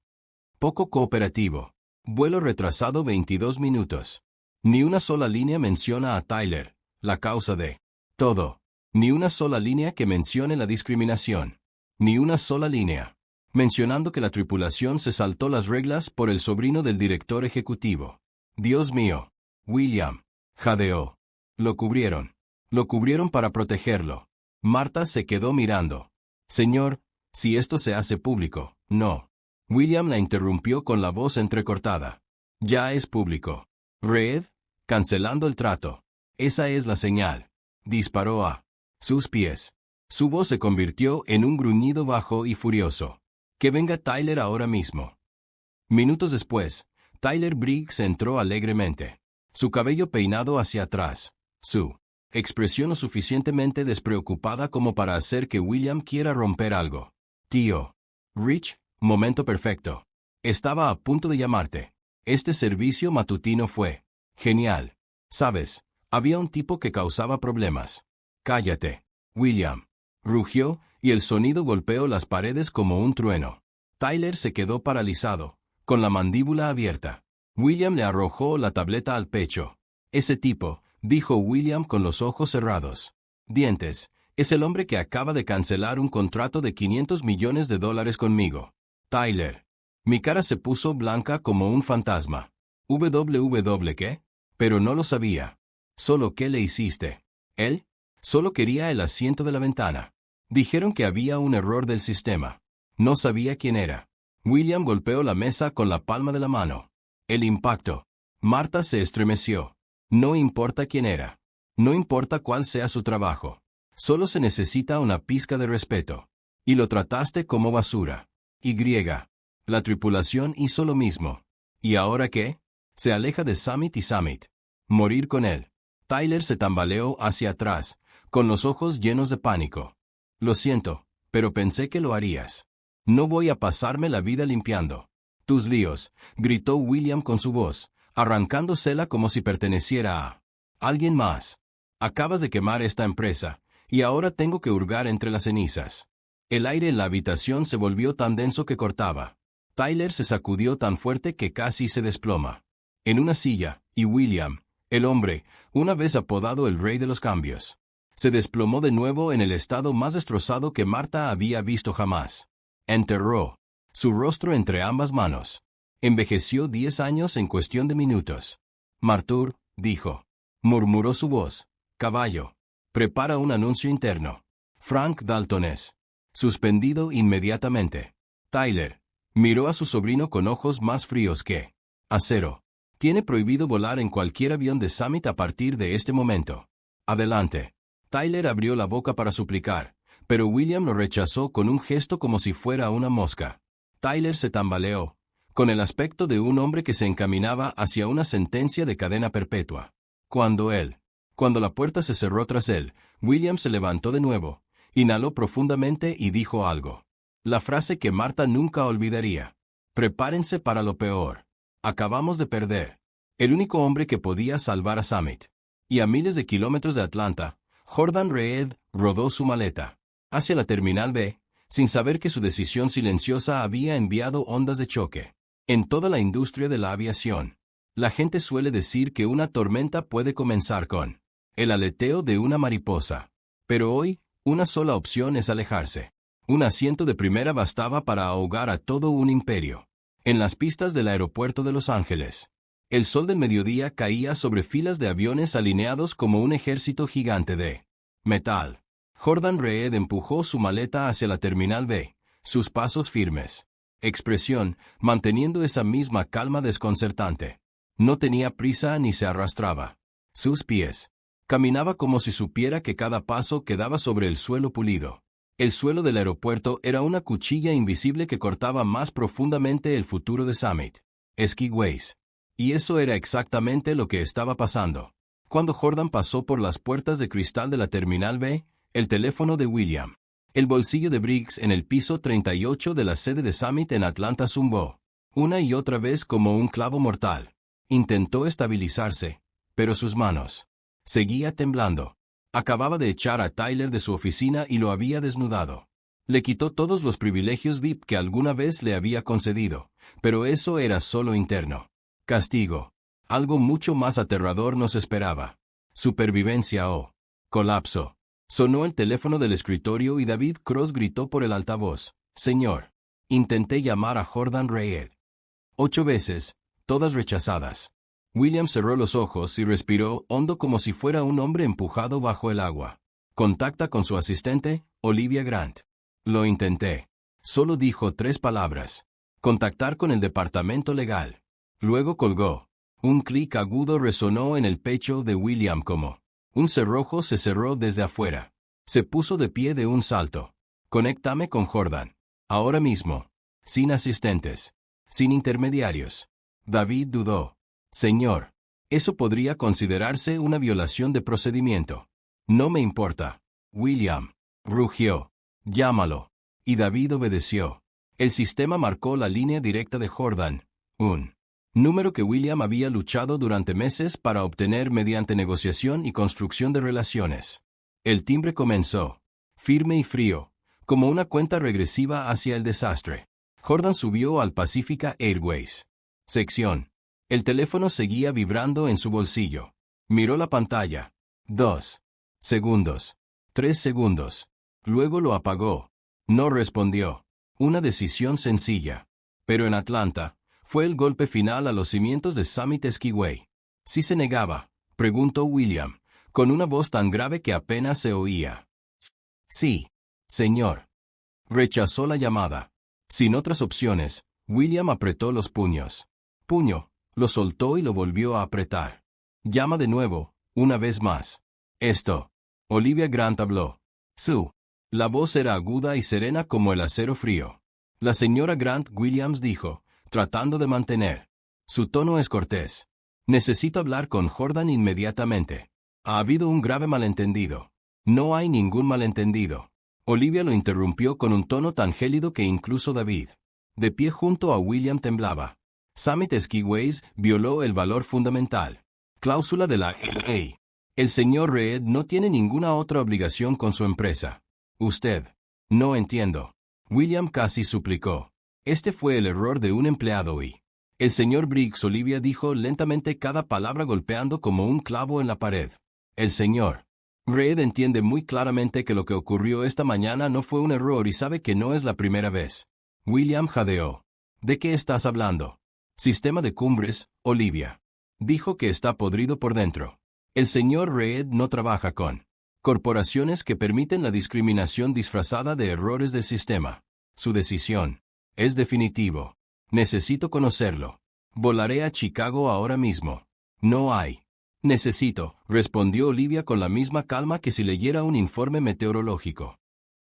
Poco cooperativo. Vuelo retrasado 22 minutos. Ni una sola línea menciona a Tyler, la causa de todo. Ni una sola línea que mencione la discriminación. Ni una sola línea mencionando que la tripulación se saltó las reglas por el sobrino del director ejecutivo. Dios mío. William jadeó. Lo cubrieron. Lo cubrieron para protegerlo. Marta se quedó mirando. Señor, si esto se hace público, no. William la interrumpió con la voz entrecortada. Ya es público. Reed, cancelando el trato. Esa es la señal. Disparó a sus pies. Su voz se convirtió en un gruñido bajo y furioso. Que venga Tyler ahora mismo. Minutos después, Tyler Briggs entró alegremente. Su cabello peinado hacia atrás. Su expresión lo suficientemente despreocupada como para hacer que William quiera romper algo. Tío. Rich, momento perfecto. Estaba a punto de llamarte. Este servicio matutino fue genial. Sabes, había un tipo que causaba problemas. Cállate, William. Rugió, y el sonido golpeó las paredes como un trueno. Tyler se quedó paralizado, con la mandíbula abierta. William le arrojó la tableta al pecho. Ese tipo, dijo William con los ojos cerrados. Dientes, es el hombre que acaba de cancelar un contrato de $500 millones conmigo. Tyler. Mi cara se puso blanca como un fantasma. ¿Qué? Pero no lo sabía. ¿Solo qué le hiciste? ¿Él? Solo quería el asiento de la ventana. Dijeron que había un error del sistema. No sabía quién era. William golpeó la mesa con la palma de la mano. El impacto. Marta se estremeció. No importa quién era. No importa cuál sea su trabajo. Solo se necesita una pizca de respeto. Y lo trataste como basura. Y. La tripulación hizo lo mismo. ¿Y ahora qué? Se aleja de Summit y Summit. Morir con él. Tyler se tambaleó hacia atrás, con los ojos llenos de pánico. Lo siento, pero pensé que lo harías. No voy a pasarme la vida limpiando tus líos, gritó William con su voz, arrancándosela como si perteneciera a alguien más. Acabas de quemar esta empresa, y ahora tengo que hurgar entre las cenizas. El aire en la habitación se volvió tan denso que cortaba. Tyler se sacudió tan fuerte que casi se desploma. En una silla, y William, el hombre, una vez apodado el rey de los cambios, se desplomó de nuevo en el estado más destrozado que Marta había visto jamás. Enterró su rostro entre ambas manos. Envejeció 10 años en cuestión de minutos. Martur, dijo. Murmuró su voz. Caballo. Prepara un anuncio interno. Frank Dalton es suspendido inmediatamente. Tyler miró a su sobrino con ojos más fríos que acero. Tiene prohibido volar en cualquier avión de Summit a partir de este momento. Adelante. Tyler abrió la boca para suplicar, pero William lo rechazó con un gesto como si fuera una mosca. Tyler se tambaleó, con el aspecto de un hombre que se encaminaba hacia una sentencia de cadena perpetua. Cuando la puerta se cerró tras él, William se levantó de nuevo, inhaló profundamente y dijo algo. La frase que Marta nunca olvidaría. Prepárense para lo peor. Acabamos de perder. El único hombre que podía salvar a Summit. Y a miles de kilómetros de Atlanta, Jordan Reed rodó su maleta hacia la Terminal B, sin saber que su decisión silenciosa había enviado ondas de choque en toda la industria de la aviación. La gente suele decir que una tormenta puede comenzar con el aleteo de una mariposa. Pero hoy, una sola opción es alejarse. Un asiento de primera bastaba para ahogar a todo un imperio. En las pistas del aeropuerto de Los Ángeles, el sol del mediodía caía sobre filas de aviones alineados como un ejército gigante de metal. Jordan Reed empujó su maleta hacia la Terminal B, sus pasos firmes. Expresión, manteniendo esa misma calma desconcertante. No tenía prisa ni se arrastraba. Sus pies. Caminaba como si supiera que cada paso quedaba sobre el suelo pulido. El suelo del aeropuerto era una cuchilla invisible que cortaba más profundamente el futuro de Summit Skiways. Y eso era exactamente lo que estaba pasando. Cuando Jordan pasó por las puertas de cristal de la Terminal B, el teléfono de William, el bolsillo de Briggs en el piso 38 de la sede de Summit en Atlanta zumbó, una y otra vez como un clavo mortal. Intentó estabilizarse, pero sus manos seguía temblando. Acababa de echar a Tyler de su oficina y lo había desnudado. Le quitó todos los privilegios VIP que alguna vez le había concedido, pero eso era solo interno. Castigo. Algo mucho más aterrador nos esperaba. Supervivencia o colapso. Sonó el teléfono del escritorio y David Cross gritó por el altavoz. Señor. Intenté llamar a Jordan Reed 8 veces, todas rechazadas. William cerró los ojos y respiró hondo como si fuera un hombre empujado bajo el agua. Contacta con su asistente, Olivia Grant. Lo intenté. Solo dijo 3 palabras. Contactar con el departamento legal. Luego colgó. Un clic agudo resonó en el pecho de William como un cerrojo se cerró desde afuera. Se puso de pie de un salto. Conéctame con Jordan. Ahora mismo. Sin asistentes. Sin intermediarios. David dudó. Señor, eso podría considerarse una violación de procedimiento. No me importa. William rugió. Llámalo. Y David obedeció. El sistema marcó la línea directa de Jordan, un número que William había luchado durante meses para obtener mediante negociación y construcción de relaciones. El timbre comenzó, firme y frío, como una cuenta regresiva hacia el desastre. Jordan subió al Pacifica Airways. Sección. El teléfono seguía vibrando en su bolsillo. Miró la pantalla. 2 segundos. 3 segundos. Luego lo apagó. No respondió. Una decisión sencilla. Pero en Atlanta, fue el golpe final a los cimientos de Summit Skiway. ¿Sí se negaba?, preguntó William, con una voz tan grave que apenas se oía. Sí, señor. Rechazó la llamada. Sin otras opciones, William apretó los puños. Puño. Lo soltó y lo volvió a apretar. Llama de nuevo, una vez más. Esto. Olivia Grant habló. Sue. La voz era aguda y serena como el acero frío. La señora Grant Williams dijo, tratando de mantener. Su tono es cortés. Necesito hablar con Jordan inmediatamente. Ha habido un grave malentendido. No hay ningún malentendido. Olivia lo interrumpió con un tono tan gélido que incluso David, de pie junto a William, temblaba. Summit Skiways violó el valor fundamental. Cláusula de la LA. El señor Reed no tiene ninguna otra obligación con su empresa. Usted. No entiendo. William casi suplicó. Este fue el error de un empleado y... El señor Briggs, Olivia dijo lentamente, cada palabra golpeando como un clavo en la pared. El señor Reed entiende muy claramente que lo que ocurrió esta mañana no fue un error y sabe que no es la primera vez. William jadeó. ¿De qué estás hablando? Sistema de cumbres, Olivia. Dijo que está podrido por dentro. El señor Reed no trabaja con corporaciones que permiten la discriminación disfrazada de errores del sistema. Su decisión es definitivo. Necesito conocerlo. Volaré a Chicago ahora mismo. No hay. Necesito, respondió Olivia con la misma calma que si leyera un informe meteorológico.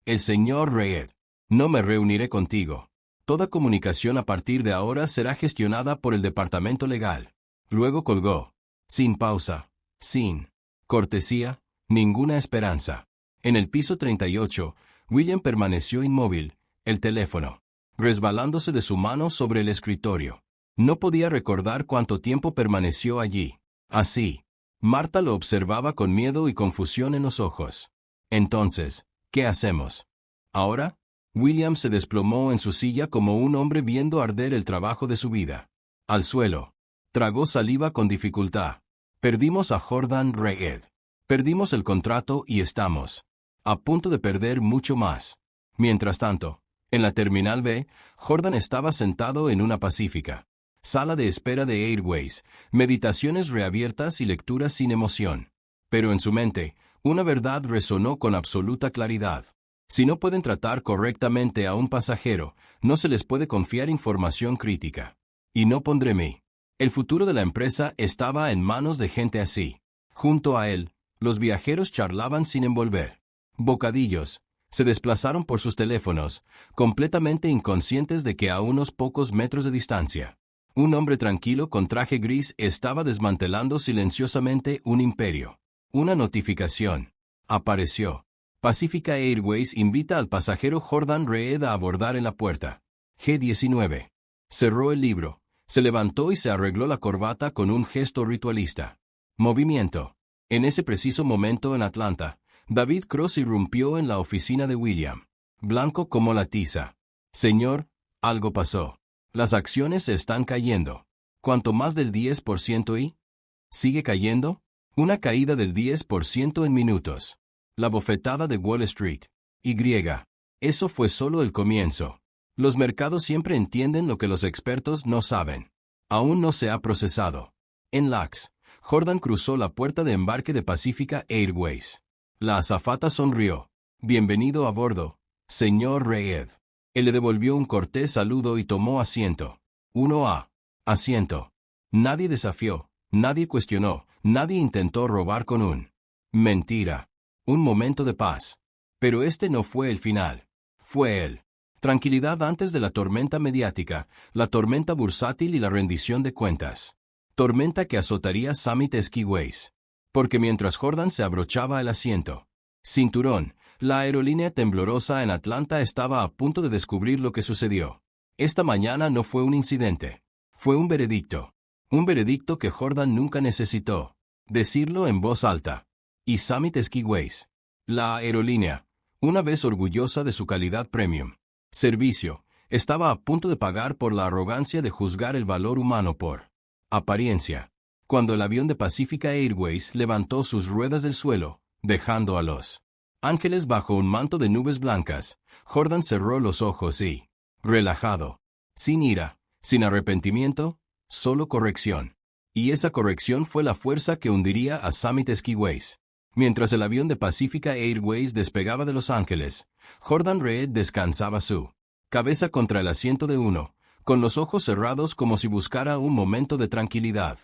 El señor Reed. No me reuniré contigo. Toda comunicación a partir de ahora será gestionada por el departamento legal. Luego colgó. Sin pausa. Sin cortesía. Ninguna esperanza. En el piso 38, William permaneció inmóvil, el teléfono resbalándose de su mano sobre el escritorio. No podía recordar cuánto tiempo permaneció allí. Así. Marta lo observaba con miedo y confusión en los ojos. Entonces, ¿qué hacemos? ¿Ahora? William se desplomó en su silla como un hombre viendo arder el trabajo de su vida. Al suelo. Tragó saliva con dificultad. Perdimos a Jordan Reed. Perdimos el contrato y estamos a punto de perder mucho más. Mientras tanto, En la Terminal B, Jordan estaba sentado en una pacífica sala de espera de Airways, meditaciones reabiertas y lecturas sin emoción. Pero en su mente, una verdad resonó con absoluta claridad. Si no pueden tratar correctamente a un pasajero, no se les puede confiar información crítica. Y no pondré mí. El futuro de la empresa estaba en manos de gente así. Junto a él, los viajeros charlaban sin envolver bocadillos. Se desplazaron por sus teléfonos, completamente inconscientes de que a unos pocos metros de distancia, un hombre tranquilo con traje gris estaba desmantelando silenciosamente un imperio. Una notificación apareció. Pacific Airways invita al pasajero Jordan Reed a abordar en la puerta. G-19. Cerró el libro, se levantó y se arregló la corbata con un gesto ritualista. Movimiento. En ese preciso momento en Atlanta, David Cross irrumpió en la oficina de William. Blanco como la tiza. Señor, algo pasó. Las acciones están cayendo. ¿Cuánto más del 10% y? ¿Sigue cayendo? Una caída del 10% en minutos. La bofetada de Wall Street. Y. Eso fue solo el comienzo. Los mercados siempre entienden lo que los expertos no saben. Aún no se ha procesado. En LAX, Jordan cruzó la puerta de embarque de Pacific Airways. La azafata sonrió. Bienvenido a bordo, señor Reed. Él le devolvió un cortés saludo y tomó asiento. 1A. Asiento. Nadie desafió, nadie cuestionó, nadie intentó robar con un mentira. Un momento de paz. Pero este no fue el final. Fue él. Tranquilidad antes de la tormenta mediática, la tormenta bursátil y la rendición de cuentas. Tormenta que azotaría Summit Skiways. Porque mientras Jordan se abrochaba el asiento, cinturón, la aerolínea temblorosa en Atlanta estaba a punto de descubrir lo que sucedió. Esta mañana no fue un incidente. Fue un veredicto. Un veredicto que Jordan nunca necesitó decirlo en voz alta. Y Summit Skiways, la aerolínea, una vez orgullosa de su calidad premium, servicio, estaba a punto de pagar por la arrogancia de juzgar el valor humano por apariencia. Cuando el avión de Pacific Airways levantó sus ruedas del suelo, dejando a los ángeles bajo un manto de nubes blancas, Jordan cerró los ojos y, relajado, sin ira, sin arrepentimiento, solo corrección. Y esa corrección fue la fuerza que hundiría a Summit Skiways. Mientras el avión de Pacific Airways despegaba de Los Ángeles, Jordan Reed descansaba su cabeza contra el asiento de uno, con los ojos cerrados como si buscara un momento de tranquilidad,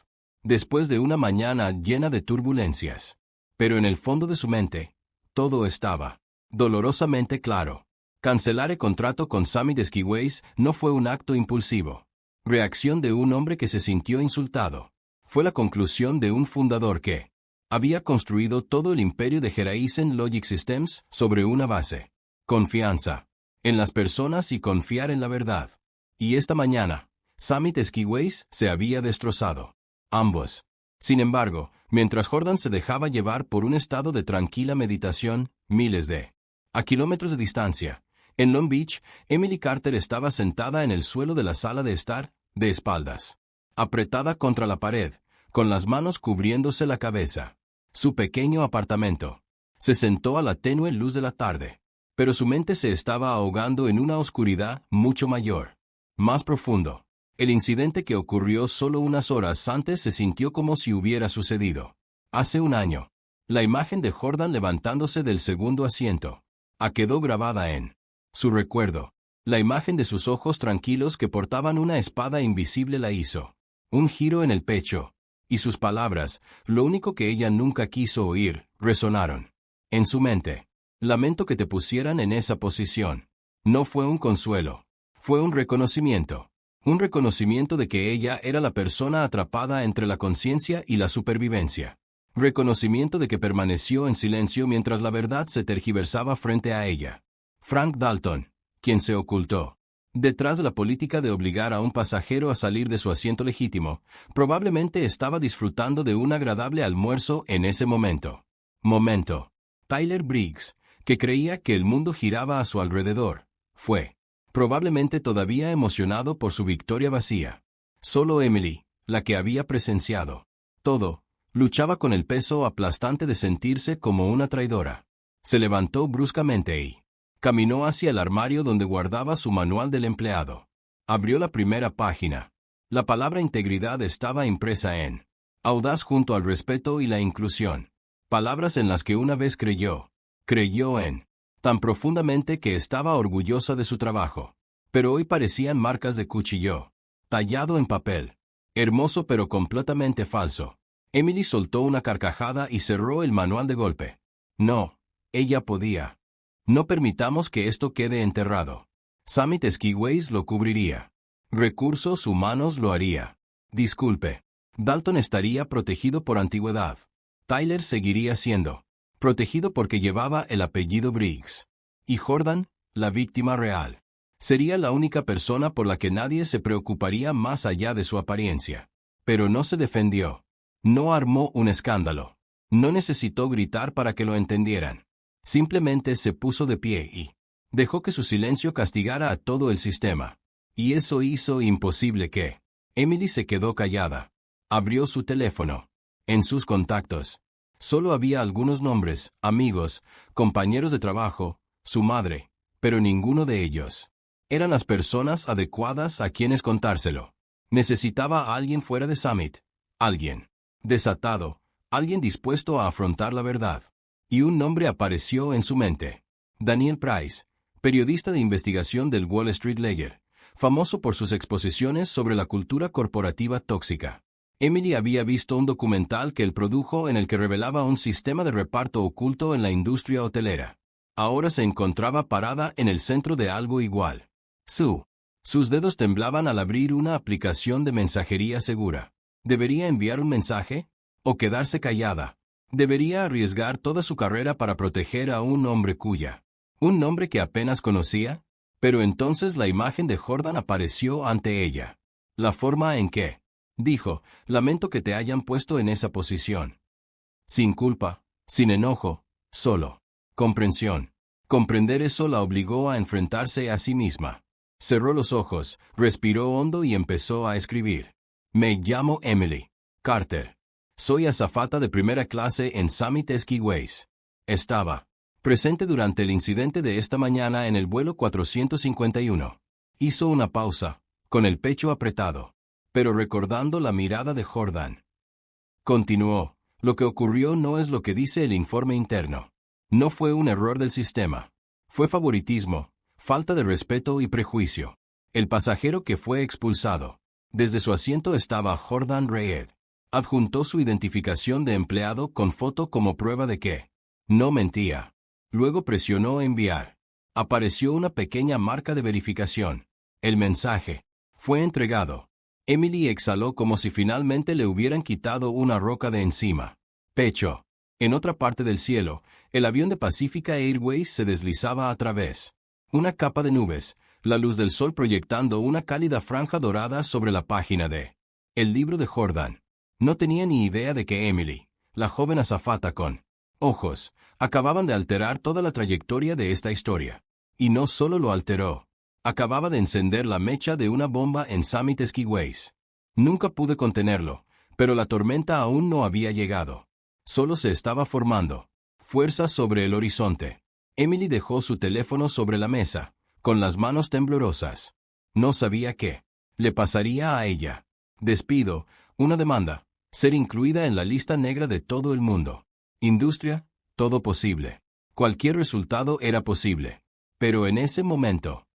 después de una mañana llena de turbulencias. Pero en el fondo de su mente, todo estaba dolorosamente claro. Cancelar el contrato con Summit Skiways no fue un acto impulsivo. Reacción de un hombre que se sintió insultado. Fue la conclusión de un fundador que había construido todo el imperio de Horizon Logic Systems sobre una base. Confianza en las personas y confiar en la verdad. Y esta mañana, Summit Skiways se había destrozado. Ambos. Sin embargo, mientras Jordan se dejaba llevar por un estado de tranquila meditación, miles de kilómetros de distancia, en Long Beach, Emily Carter estaba sentada en el suelo de la sala de estar, de espaldas, apretada contra la pared, con las manos cubriéndose la cabeza. Su pequeño apartamento. Se sentó a la tenue luz de la tarde, pero su mente se estaba ahogando en una oscuridad mucho mayor, más profundo. El incidente que ocurrió solo unas horas antes se sintió como si hubiera sucedido hace un año. La imagen de Jordan levantándose del segundo asiento quedó grabada en su recuerdo. La imagen de sus ojos tranquilos que portaban una espada invisible la hizo un giro en el pecho, y sus palabras, lo único que ella nunca quiso oír, resonaron en su mente. Lamento que te pusieran en esa posición. No fue un consuelo, fue un reconocimiento. Un reconocimiento de que ella era la persona atrapada entre la conciencia y la supervivencia. Reconocimiento de que permaneció en silencio mientras la verdad se tergiversaba frente a ella. Frank Dalton, quien se ocultó detrás de la política de obligar a un pasajero a salir de su asiento legítimo, probablemente estaba disfrutando de un agradable almuerzo en ese momento. Tyler Briggs, que creía que el mundo giraba a su alrededor, fue probablemente todavía emocionado por su victoria vacía. Solo Emily, la que había presenciado todo, luchaba con el peso aplastante de sentirse como una traidora. Se levantó bruscamente y Caminó hacia el armario donde guardaba su manual del empleado. Abrió la primera página. La palabra integridad estaba impresa en audaz junto al respeto y la inclusión. Palabras en las que una vez creyó en, tan profundamente que estaba orgullosa de su trabajo. Pero hoy parecían marcas de cuchillo, tallado en papel. Hermoso pero completamente falso. Emily soltó una carcajada y cerró el manual de golpe. No, ella podía. No permitamos que esto quede enterrado. Summit Skiways lo cubriría. Recursos Humanos lo haría. Disculpe. Dalton estaría protegido por antigüedad. Tyler seguiría siendo protegido porque llevaba el apellido Briggs. Y Jordan, la víctima real, sería la única persona por la que nadie se preocuparía más allá de su apariencia. Pero no se defendió. No armó un escándalo. No necesitó gritar para que lo entendieran. Simplemente se puso de pie y dejó que su silencio castigara a todo el sistema. Y eso hizo imposible que Emily se quedó callada. Abrió su teléfono. En sus contactos solo había algunos nombres, amigos, compañeros de trabajo, su madre, pero ninguno de ellos eran las personas adecuadas a quienes contárselo. Necesitaba a alguien fuera de Summit, alguien desatado, alguien dispuesto a afrontar la verdad. Y un nombre apareció en su mente. Daniel Price, periodista de investigación del Wall Street Ledger, famoso por sus exposiciones sobre la cultura corporativa tóxica. Emily había visto un documental que él produjo en el que revelaba un sistema de reparto oculto en la industria hotelera. Ahora se encontraba parada en el centro de algo igual. Sus dedos temblaban al abrir una aplicación de mensajería segura. ¿Debería enviar un mensaje? ¿O quedarse callada? ¿Debería arriesgar toda su carrera para proteger a un hombre un nombre que apenas conocía? Pero entonces la imagen de Jordan apareció ante ella. La forma en que, dijo, lamento que te hayan puesto en esa posición. Sin culpa, sin enojo, solo comprensión. Comprender eso la obligó a enfrentarse a sí misma. Cerró los ojos, respiró hondo y empezó a escribir. Me llamo Emily Carter. Soy azafata de primera clase en Summit Skiways. Estaba presente durante el incidente de esta mañana en el vuelo 451. Hizo una pausa, con el pecho apretado, pero recordando la mirada de Jordan. Continuó, lo que ocurrió no es lo que dice el informe interno. No fue un error del sistema. Fue favoritismo, falta de respeto y prejuicio. El pasajero que fue expulsado. Desde su asiento estaba Jordan Reed. Adjuntó su identificación de empleado con foto como prueba de que no mentía. Luego presionó enviar. Apareció una pequeña marca de verificación. El mensaje fue entregado. Emily exhaló como si finalmente le hubieran quitado una roca de encima. Pecho. En otra parte del cielo, el avión de Pacifica Airways se deslizaba a través. Una capa de nubes, la luz del sol proyectando una cálida franja dorada sobre la página de el libro de Jordan. No tenía ni idea de que Emily, la joven azafata con ojos, acababan de alterar toda la trayectoria de esta historia. Y no solo lo alteró. Acababa de encender la mecha de una bomba en Summit Skiways. Nunca pude contenerlo, pero la tormenta aún no había llegado. Solo se estaba formando. Fuerza sobre el horizonte. Emily dejó su teléfono sobre la mesa, con las manos temblorosas. No sabía qué le pasaría a ella. Despido, una demanda, ser incluida en la lista negra de todo el mundo. Industria, todo posible. Cualquier resultado era posible. Pero en ese momento,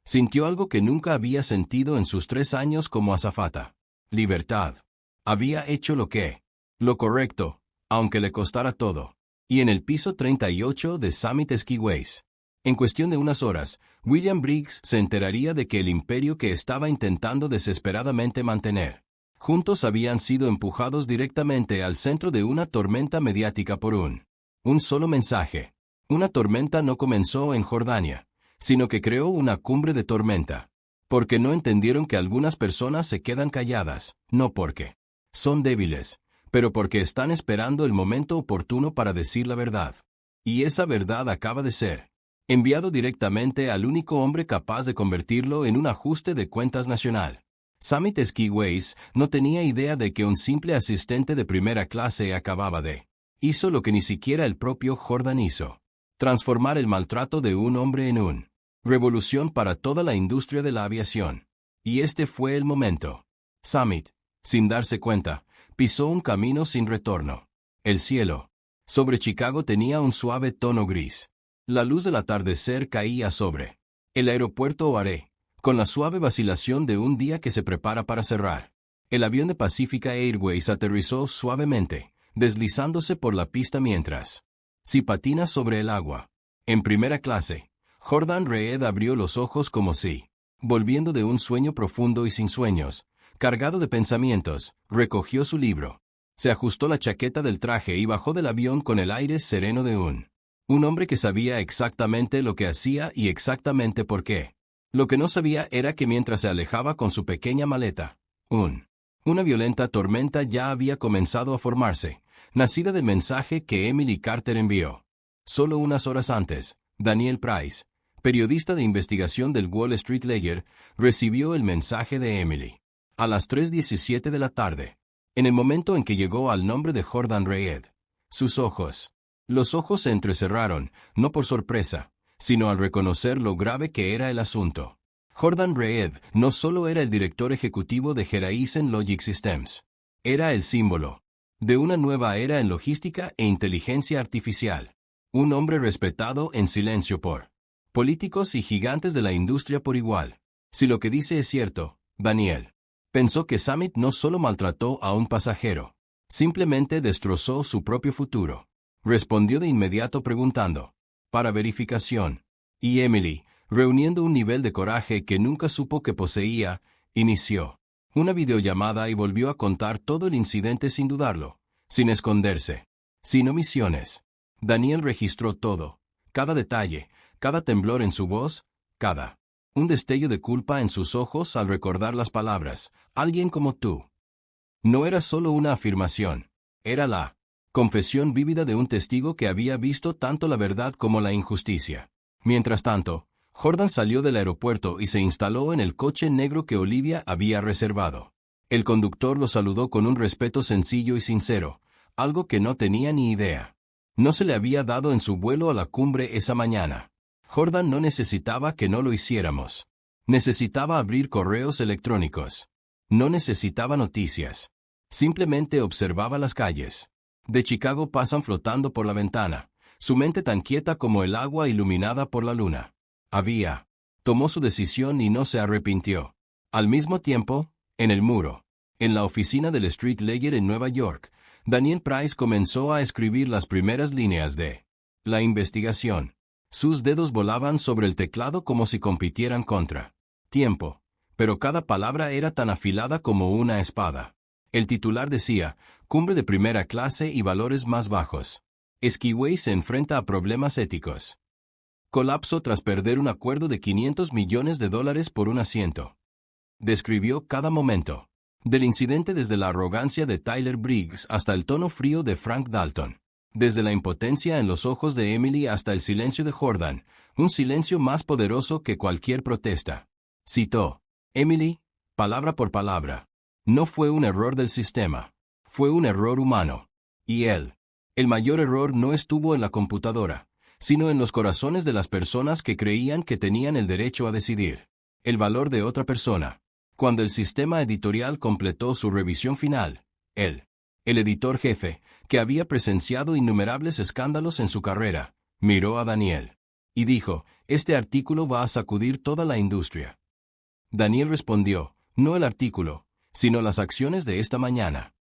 sintió algo que nunca había sentido en sus 3 años como azafata. Libertad. Había hecho lo correcto, aunque le costara todo. Y en el piso 38 de Summit Skiways. En cuestión de unas horas, William Briggs se enteraría de que el imperio que estaba intentando desesperadamente mantener juntos habían sido empujados directamente al centro de una tormenta mediática por un solo mensaje. Una tormenta no comenzó en Jordania, sino que creó una cumbre de tormenta. Porque no entendieron que algunas personas se quedan calladas, no porque son débiles, pero porque están esperando el momento oportuno para decir la verdad. Y esa verdad acaba de ser enviado directamente al único hombre capaz de convertirlo en un ajuste de cuentas nacional. Summit Skiways no tenía idea de que un simple asistente de primera clase acababa de hizo lo que ni siquiera el propio Jordan hizo. Transformar el maltrato de un hombre en una revolución para toda la industria de la aviación. Y este fue el momento. Summit, sin darse cuenta, pisó un camino sin retorno. El cielo sobre Chicago tenía un suave tono gris. La luz del atardecer caía sobre el aeropuerto O'Hare, con la suave vacilación de un día que se prepara para cerrar. El avión de Pacifica Airways aterrizó suavemente, deslizándose por la pista mientras si patina sobre el agua. En primera clase, Jordan Reed abrió los ojos como si, volviendo de un sueño profundo y sin sueños, cargado de pensamientos, recogió su libro. Se ajustó la chaqueta del traje y bajó del avión con el aire sereno de un hombre que sabía exactamente lo que hacía y exactamente por qué. Lo que no sabía era que mientras se alejaba con su pequeña maleta, una violenta tormenta ya había comenzado a formarse, nacida del mensaje que Emily Carter envió. Solo unas horas antes, Daniel Price, periodista de investigación del Wall Street Ledger, recibió el mensaje de Emily. A las 3:17 de la tarde, en el momento en que llegó al nombre de Jordan Reed, los ojos se entrecerraron, no por sorpresa, sino al reconocer lo grave que era el asunto. Jordan Reed no solo era el director ejecutivo de Horizon Logic Systems, era el símbolo de una nueva era en logística e inteligencia artificial. Un hombre respetado en silencio por políticos y gigantes de la industria por igual. Si lo que dice es cierto, Daniel pensó que Summit no solo maltrató a un pasajero, simplemente destrozó su propio futuro. Respondió de inmediato preguntando, para verificación. Y Emily, reuniendo un nivel de coraje que nunca supo que poseía, inició una videollamada y volvió a contar todo el incidente sin dudarlo, sin esconderse, sin omisiones. Daniel registró todo, cada detalle, cada temblor en su voz, un destello de culpa en sus ojos al recordar las palabras, alguien como tú. No era solo una afirmación, era la confesión vívida de un testigo que había visto tanto la verdad como la injusticia. Mientras tanto, Jordan salió del aeropuerto y se instaló en el coche negro que Olivia había reservado. El conductor lo saludó con un respeto sencillo y sincero, algo que no tenía ni idea. No se le había dado en su vuelo a la cumbre esa mañana. Jordan no necesitaba que no lo hiciéramos. Necesitaba abrir correos electrónicos. No necesitaba noticias. Simplemente observaba las calles de Chicago pasan flotando por la ventana, su mente tan quieta como el agua iluminada por la luna. Tomó su decisión y no se arrepintió. Al mismo tiempo, en el muro, en la oficina del Street Ledger en Nueva York, Daniel Price comenzó a escribir las primeras líneas de la investigación. Sus dedos volaban sobre el teclado como si compitieran contra tiempo, pero cada palabra era tan afilada como una espada. El titular decía, cumbre de primera clase y valores más bajos. Skyway se enfrenta a problemas éticos. Colapso tras perder un acuerdo de $500 millones por un asiento. Describió cada momento del incidente, desde la arrogancia de Tyler Briggs hasta el tono frío de Frank Dalton. Desde la impotencia en los ojos de Emily hasta el silencio de Jordan, un silencio más poderoso que cualquier protesta. Citó Emily, palabra por palabra. No fue un error del sistema, fue un error humano. Y el mayor error no estuvo en la computadora, sino en los corazones de las personas que creían que tenían el derecho a decidir el valor de otra persona. Cuando el sistema editorial completó su revisión final, el editor jefe, que había presenciado innumerables escándalos en su carrera, miró a Daniel y dijo, este artículo va a sacudir toda la industria. Daniel respondió, no el artículo, sino las acciones de esta mañana.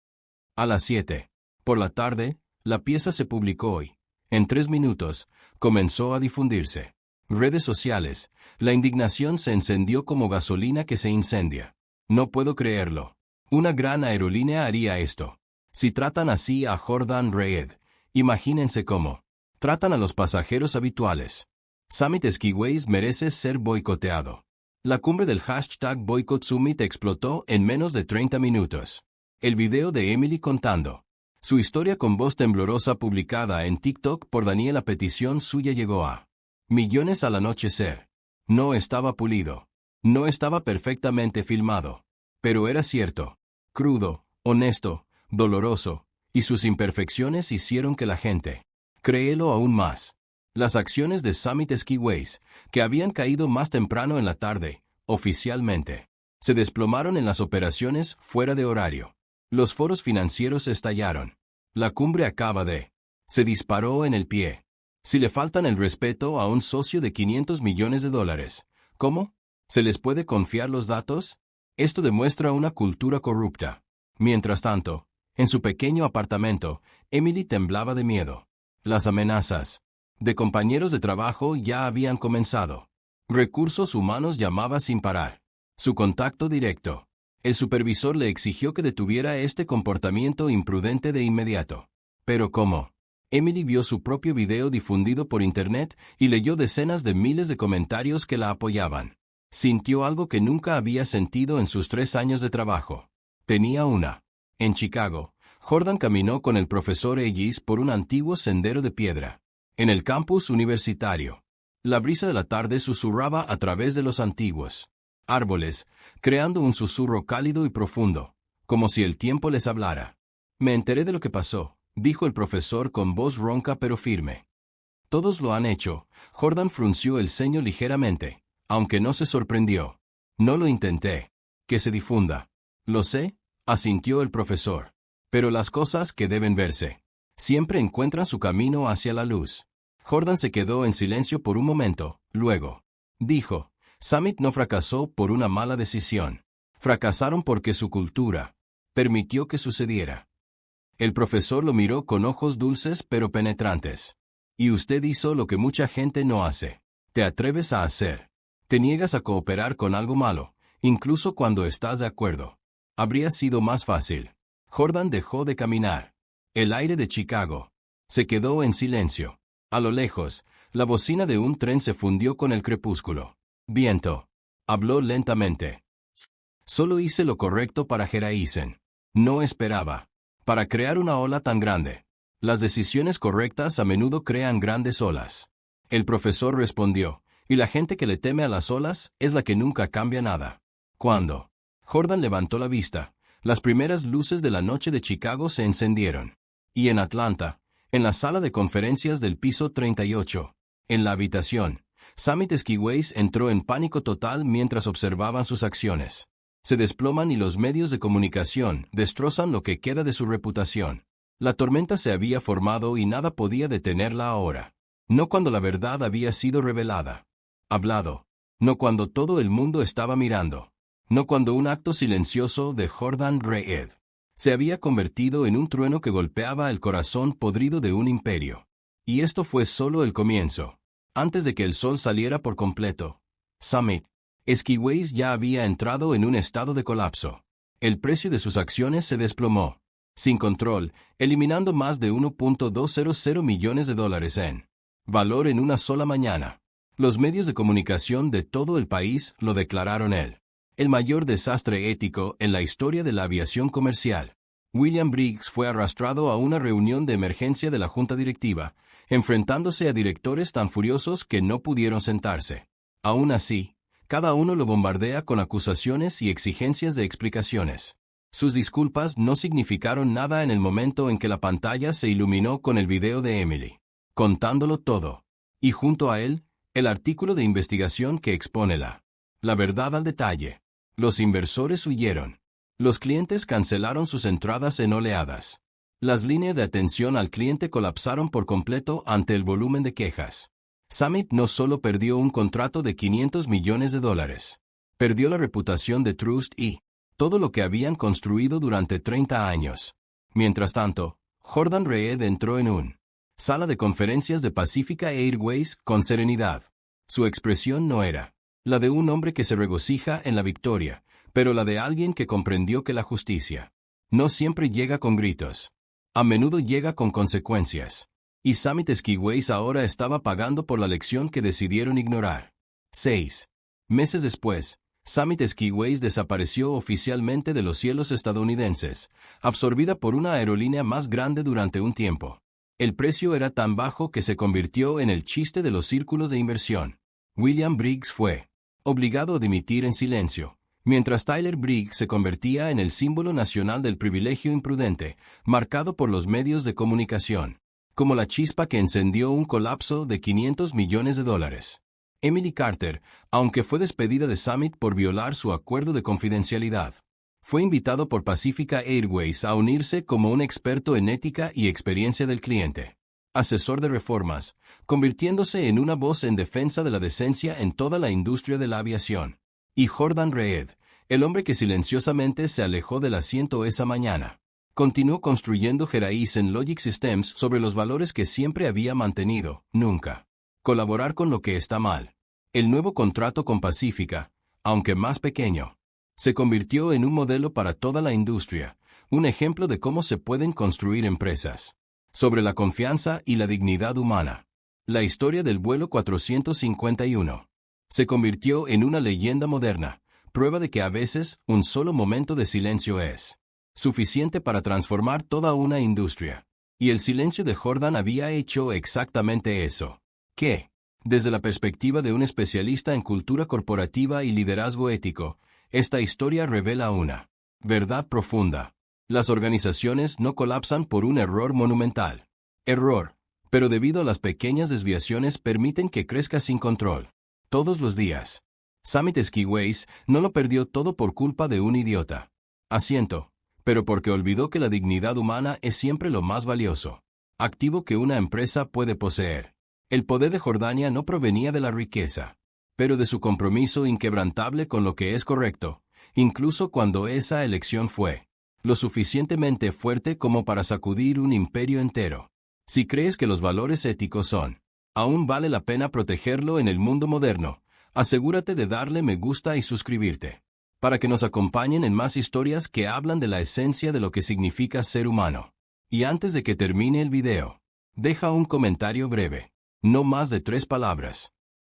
A las 7 por la tarde, la pieza se publicó y, en 3 minutos, comenzó a difundirse. Redes sociales, la indignación se encendió como gasolina que se incendia. No puedo creerlo. Una gran aerolínea haría esto. Si tratan así a Jordan Reed, imagínense cómo tratan a los pasajeros habituales. Summit Skiways merece ser boicoteado. La cumbre del hashtag Boycott Summit explotó en menos de 30 minutos. El video de Emily contando su historia con voz temblorosa publicada en TikTok por Daniel a petición suya llegó a millones al anochecer. No estaba pulido. No estaba perfectamente filmado. Pero era cierto. Crudo, honesto, doloroso, y sus imperfecciones hicieron que la gente créelo aún más. Las acciones de Summit Skiways, que habían caído más temprano en la tarde, oficialmente, se desplomaron en las operaciones fuera de horario. Los foros financieros estallaron. La cumbre acaba de... Se disparó en el pie. Si le faltan el respeto a un socio de $500 millones, ¿cómo? ¿Se les puede confiar los datos? Esto demuestra una cultura corrupta. Mientras tanto, en su pequeño apartamento, Emily temblaba de miedo. Las amenazas de compañeros de trabajo ya habían comenzado. Recursos humanos llamaba sin parar. Su contacto directo. El supervisor le exigió que detuviera este comportamiento imprudente de inmediato. ¿Pero cómo? Emily vio su propio video difundido por internet y leyó decenas de miles de comentarios que la apoyaban. Sintió algo que nunca había sentido en sus 3 años de trabajo. Tenía una. En Chicago, Jordan caminó con el profesor Ellis por un antiguo sendero de piedra. En el campus universitario. La brisa de la tarde susurraba a través de los antiguos árboles, creando un susurro cálido y profundo, como si el tiempo les hablara. Me enteré de lo que pasó, dijo el profesor con voz ronca pero firme. Todos lo han hecho. Jordan frunció el ceño ligeramente, aunque no se sorprendió. No lo intenté. Que se difunda. Lo sé, asintió el profesor. Pero las cosas que deben verse siempre encuentran su camino hacia la luz. Jordan se quedó en silencio por un momento, luego dijo: Summit no fracasó por una mala decisión. Fracasaron porque su cultura permitió que sucediera. El profesor lo miró con ojos dulces pero penetrantes. Y usted hizo lo que mucha gente no hace. Te atreves a hacer. Te niegas a cooperar con algo malo, incluso cuando estás de acuerdo. Habría sido más fácil. Jordan dejó de caminar. El aire de Chicago se quedó en silencio. A lo lejos, la bocina de un tren se fundió con el crepúsculo. Viento. Habló lentamente. Solo hice lo correcto para Geraisen. No esperaba. Para crear una ola tan grande. Las decisiones correctas a menudo crean grandes olas. El profesor respondió, y la gente que le teme a las olas es la que nunca cambia nada. Cuando Jordan levantó la vista, las primeras luces de la noche de Chicago se encendieron. Y en Atlanta, en la sala de conferencias del piso 38, en la habitación, Summit Skiways entró en pánico total mientras observaban sus acciones. Se desploman y los medios de comunicación destrozan lo que queda de su reputación. La tormenta se había formado y nada podía detenerla ahora. No cuando la verdad había sido revelada. Hablado. No cuando todo el mundo estaba mirando. No cuando un acto silencioso de Jordan Reed se había convertido en un trueno que golpeaba el corazón podrido de un imperio. Y esto fue solo el comienzo. Antes de que el sol saliera por completo, Summit Skiways ya había entrado en un estado de colapso. El precio de sus acciones se desplomó, sin control, eliminando más de $1.200 millones en valor en una sola mañana. Los medios de comunicación de todo el país lo declararon el mayor desastre ético en la historia de la aviación comercial. William Briggs fue arrastrado a una reunión de emergencia de la junta directiva, enfrentándose a directores tan furiosos que no pudieron sentarse. Aún así, cada uno lo bombardea con acusaciones y exigencias de explicaciones. Sus disculpas no significaron nada en el momento en que la pantalla se iluminó con el video de Emily, contándolo todo. Y junto a él, el artículo de investigación que expone la verdad al detalle. Los inversores huyeron. Los clientes cancelaron sus entradas en oleadas. Las líneas de atención al cliente colapsaron por completo ante el volumen de quejas. Summit no solo perdió un contrato de $500 millones, perdió la reputación de Trust y todo lo que habían construido durante 30 años. Mientras tanto, Jordan Reed entró en una sala de conferencias de Pacifica Airways con serenidad. Su expresión no era la de un hombre que se regocija en la victoria, pero la de alguien que comprendió que la justicia no siempre llega con gritos. A menudo llega con consecuencias. Y Summit Skiways ahora estaba pagando por la lección que decidieron ignorar. 6 meses después, Summit Skiways desapareció oficialmente de los cielos estadounidenses, absorbida por una aerolínea más grande durante un tiempo. El precio era tan bajo que se convirtió en el chiste de los círculos de inversión. William Briggs fue obligado a dimitir en silencio, mientras Tyler Briggs se convertía en el símbolo nacional del privilegio imprudente, marcado por los medios de comunicación. como la chispa que encendió un colapso de $500 millones. Emily Carter, aunque fue despedida de Summit por violar su acuerdo de confidencialidad, fue invitado por Pacifica Airways a unirse como un experto en ética y experiencia del cliente, asesor de reformas, convirtiéndose en una voz en defensa de la decencia en toda la industria de la aviación. Y Jordan Reed, el hombre que silenciosamente se alejó del asiento esa mañana, continuó construyendo Geraise en Logic Systems sobre los valores que siempre había mantenido: nunca colaborar con lo que está mal. El nuevo contrato con Pacifica, aunque más pequeño, se convirtió en un modelo para toda la industria, un ejemplo de cómo se pueden construir empresas sobre la confianza y la dignidad humana. La historia del vuelo 451 se convirtió en una leyenda moderna, prueba de que a veces un solo momento de silencio es suficiente para transformar toda una industria. Y el silencio de Jordan había hecho exactamente eso. Que, desde la perspectiva de un especialista en cultura corporativa y liderazgo ético, esta historia revela una verdad profunda. Las organizaciones no colapsan por un error monumental. Pero debido a las pequeñas desviaciones permiten que crezca sin control. Todos los días. Summit Skiways no lo perdió todo por culpa de un idiota asiento, pero porque olvidó que la dignidad humana es siempre lo más valioso activo que una empresa puede poseer. El poder de Jordania no provenía de la riqueza, pero de su compromiso inquebrantable con lo que es correcto, incluso cuando esa elección fue lo suficientemente fuerte como para sacudir un imperio entero. Si crees que los valores éticos aún vale la pena protegerlo en el mundo moderno, asegúrate de darle me gusta y suscribirte, para que nos acompañen en más historias que hablan de la esencia de lo que significa ser humano. Y antes de que termine el video, deja un comentario breve, no más de 3 palabras.